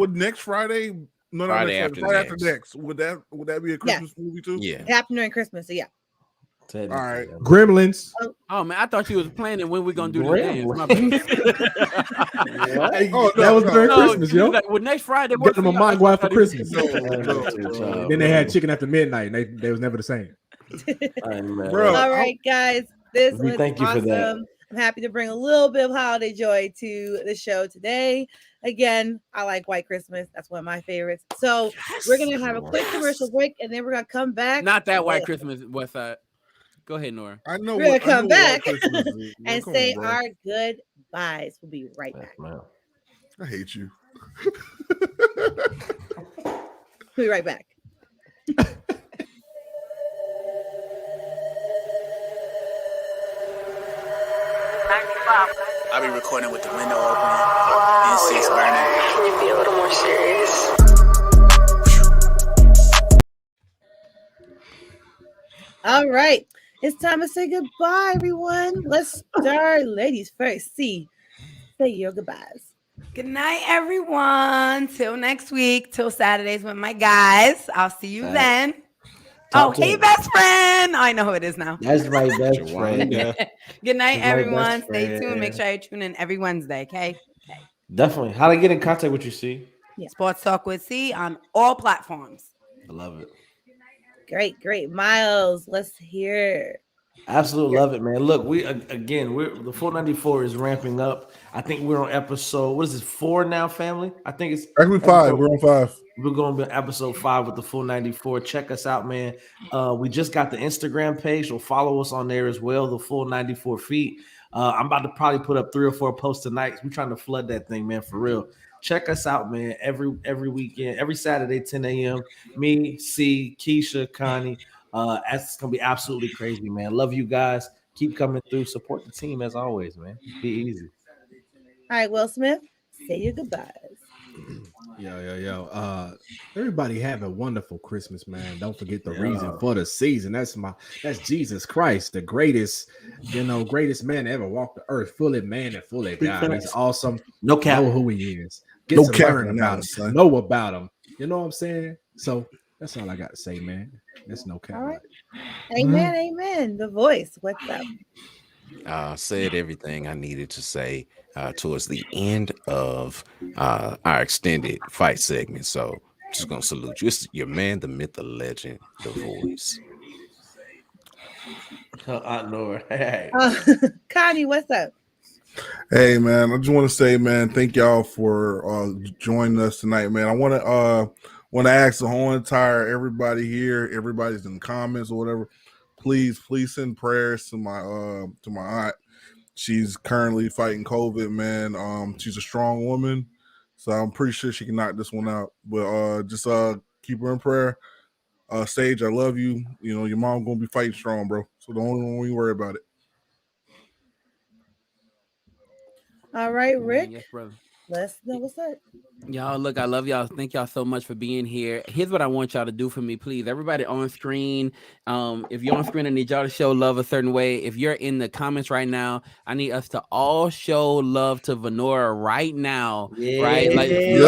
[SPEAKER 7] would next Friday? No,
[SPEAKER 9] Friday
[SPEAKER 7] next
[SPEAKER 9] after
[SPEAKER 7] Friday after
[SPEAKER 9] next.
[SPEAKER 7] next. Would that be a Christmas movie too?
[SPEAKER 9] Yeah.
[SPEAKER 6] It happened during Christmas, so yeah.
[SPEAKER 7] All right.
[SPEAKER 12] Gremlins.
[SPEAKER 8] Oh man, I thought you was planning when we're gonna do this dance. My
[SPEAKER 12] That was during
[SPEAKER 8] No,
[SPEAKER 12] Christmas,
[SPEAKER 8] she was
[SPEAKER 12] yo.
[SPEAKER 8] like, well, next Friday.
[SPEAKER 12] Get them a mango for Christmas.
[SPEAKER 7] No.
[SPEAKER 12] Then they had chicken after midnight. They was never the same.
[SPEAKER 6] All right, guys. This
[SPEAKER 11] We
[SPEAKER 6] was
[SPEAKER 11] thank you for that.
[SPEAKER 6] awesome. I'm happy to bring a little bit of holiday joy to the show today. Again, I like White Christmas. That's one of my favorites. So we're going to have a quick commercial break, and then we're going to come back.
[SPEAKER 8] Not that White Christmas, Westside. Go ahead, Nora.
[SPEAKER 7] I know
[SPEAKER 6] We're going to come back
[SPEAKER 7] White Christmas is.
[SPEAKER 6] and
[SPEAKER 7] Come
[SPEAKER 6] say
[SPEAKER 7] on, bro.
[SPEAKER 6] our goodbyes. We'll be right back.
[SPEAKER 7] I hate you.
[SPEAKER 6] We'll be right back.
[SPEAKER 14] I'll be recording with the window open, incense burning.
[SPEAKER 15] Can you be a little more serious?
[SPEAKER 6] All right. It's time to say goodbye, everyone. Let's start ladies first. See, say your goodbyes.
[SPEAKER 10] Good night, everyone. Till next week, till Saturdays with my guys. I'll see you then.
[SPEAKER 11] Talk
[SPEAKER 10] hey,
[SPEAKER 11] to
[SPEAKER 10] best friend. Oh, I know who it is now.
[SPEAKER 11] That's my best friend.
[SPEAKER 10] Good night,
[SPEAKER 11] That's my
[SPEAKER 10] everyone.
[SPEAKER 11] best
[SPEAKER 10] Stay tuned. Make
[SPEAKER 11] friend.
[SPEAKER 10] sure you tune in every Wednesday, okay?
[SPEAKER 11] Definitely. How to get in contact with you, C?
[SPEAKER 10] Sports Talk with C on all platforms.
[SPEAKER 11] I love it.
[SPEAKER 6] Great. Miles, let's hear.
[SPEAKER 11] Absolutely love it, man. Look, we're the 494 is ramping up. I think we're on episode, what is this, 4 now, family? I think it's
[SPEAKER 7] Actually 5. We're on 5.
[SPEAKER 11] We're going to be on episode 5 with the full 94. Check us out, man. We just got the Instagram page, so follow us on there as well, the full 94 feet. I'm about to probably put up 3 or 4 posts tonight. We're trying to flood that thing, man, for real. Check us out, man. Every weekend, every Saturday, 10 a.m. Me, C, Keisha, Connie. That's gonna be absolutely crazy, man. Love you guys. Keep coming through. Support the team as always, man. Be easy.
[SPEAKER 6] All right, Will Smith, say your goodbyes.
[SPEAKER 12] Yo. Everybody have a wonderful Christmas, man. Don't forget the reason for the season. That's Jesus Christ, the greatest man to ever walk the earth, fully man and fully God. He's awesome.
[SPEAKER 11] No cap.
[SPEAKER 12] Know who he is. Get
[SPEAKER 7] No
[SPEAKER 12] to
[SPEAKER 7] cap
[SPEAKER 12] learn
[SPEAKER 7] on
[SPEAKER 12] about
[SPEAKER 7] that,
[SPEAKER 12] him.
[SPEAKER 7] son.
[SPEAKER 12] Know about him. You know what I'm saying? So that's all I got to say, man. That's no cap.
[SPEAKER 6] All right. Amen. The voice. What's up?
[SPEAKER 9] Said everything I needed to say towards the end of our extended fight segment. So just gonna salute you. It's your man, the myth, the legend, the voice.
[SPEAKER 11] I know her. Hey.
[SPEAKER 6] Connie, what's up?
[SPEAKER 7] Hey, man. I just want to say, man, thank y'all for joining us tonight, man. I want to ask the whole entire everybody here, everybody's in the comments or whatever. Please send prayers to my aunt. She's currently fighting COVID, man. She's a strong woman, so I'm pretty sure she can knock this one out. But just keep her in prayer. Sage, I love you. You know your mom gonna be fighting strong, bro. So don't worry about it.
[SPEAKER 6] All right, Rick.
[SPEAKER 8] Yes, brother.
[SPEAKER 6] Let's know what's up.
[SPEAKER 8] Y'all, look, I love y'all. Thank y'all so much for being here. Here's what I want y'all to do for me, please. Everybody on screen, if you're on screen, I need y'all to show love a certain way. If you're in the comments right now, I need us to all show love to Venora right now.
[SPEAKER 11] Yeah.
[SPEAKER 8] Right? Like, get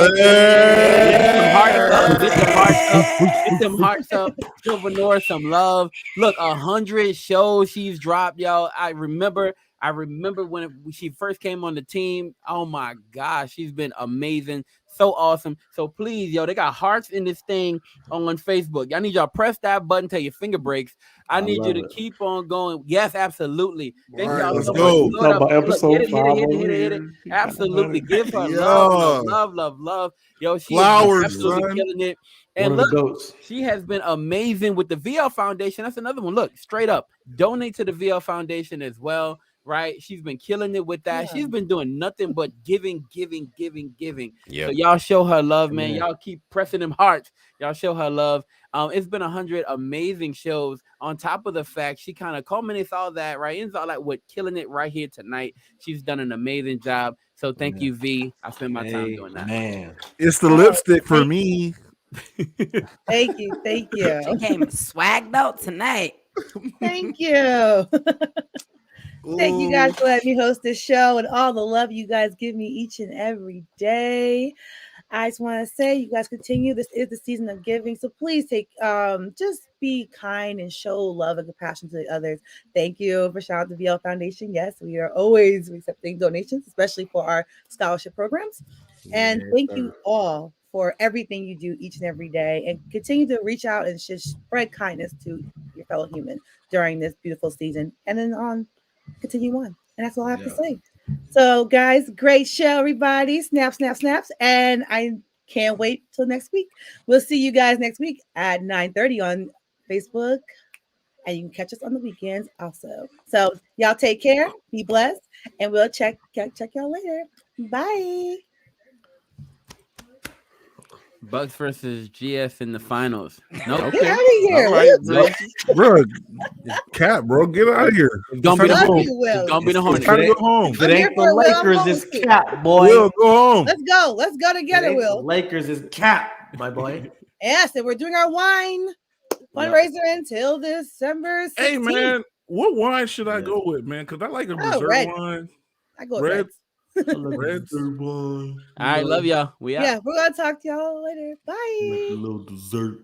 [SPEAKER 8] them hearts up. Show Venora some love. Look, 100 shows she's dropped, y'all. I remember when she first came on the team. Oh my gosh, she's been amazing, so awesome. So please, yo, they got hearts in this thing on Facebook. I need y'all press that button till your finger breaks. I need you to keep on going. Yes, absolutely. Thank y'all
[SPEAKER 7] let's
[SPEAKER 8] so
[SPEAKER 7] go.
[SPEAKER 8] much. Look,
[SPEAKER 11] Episode 5
[SPEAKER 8] hit it. Absolutely, give her love. Yo, she
[SPEAKER 7] Flowers,
[SPEAKER 8] is absolutely
[SPEAKER 7] son.
[SPEAKER 8] killing it. And look, she has been amazing with the VL Foundation. That's another one. Look, straight up, donate to the VL Foundation as well. Right, she's been killing it with that. She's been doing nothing but giving.
[SPEAKER 9] Yeah.
[SPEAKER 8] So y'all show her love, man. Y'all keep pressing them hearts. Y'all show her love. It's been 100 amazing shows. On top of the fact, she kind of culminates all that, right? It's all like with killing it right here tonight. She's done an amazing job. So thank you, V. I spend my time doing that.
[SPEAKER 11] Man,
[SPEAKER 7] it's the lipstick for me.
[SPEAKER 6] Thank you.
[SPEAKER 10] She came swagged out tonight.
[SPEAKER 6] Thank you. Thank you guys for letting me host this show and all the love you guys give me each and every day. I just want to say you guys continue. This is the season of giving. So please just be kind and show love and compassion to the others. Thank you for shout out to VL Foundation. Yes, we are always accepting donations, especially for our scholarship programs. And thank you all for everything you do each and every day, and continue to reach out and just spread kindness to your fellow human during this beautiful season. And then continue on. And that's all I have to say. So, guys, great show, everybody. Snap, snap, snaps. And I can't wait till next week. We'll see you guys next week at 9:30 on Facebook. And you can catch us on the weekends also. So, y'all take care. Be blessed. And we'll check y'all later. Bye.
[SPEAKER 8] Bucks versus GS in the finals. Nope.
[SPEAKER 6] Get out of here.
[SPEAKER 7] All right, bro. Cat, bro, get out of here.
[SPEAKER 8] It's gonna be the
[SPEAKER 6] Love
[SPEAKER 8] Hornets.
[SPEAKER 6] you, Will.
[SPEAKER 8] It's gonna be the Hornets.
[SPEAKER 7] Time to go home.
[SPEAKER 11] If it ain't the Lakers, it's cap, boy.
[SPEAKER 7] Will, go home.
[SPEAKER 6] Let's go. Let's go together, Will.
[SPEAKER 11] Lakers is cap, my boy.
[SPEAKER 6] Yes, and we're doing our wine fundraiser until December 16th.
[SPEAKER 7] Hey, man, what wine should I go with, man? Because I like a reserve
[SPEAKER 6] red.
[SPEAKER 7] wine.
[SPEAKER 6] I go with
[SPEAKER 7] Red.
[SPEAKER 6] reds.
[SPEAKER 7] Red wine.
[SPEAKER 8] All right, love y'all. We out.
[SPEAKER 6] Yeah, we're gonna talk to y'all later. Bye.
[SPEAKER 7] Make a little dessert.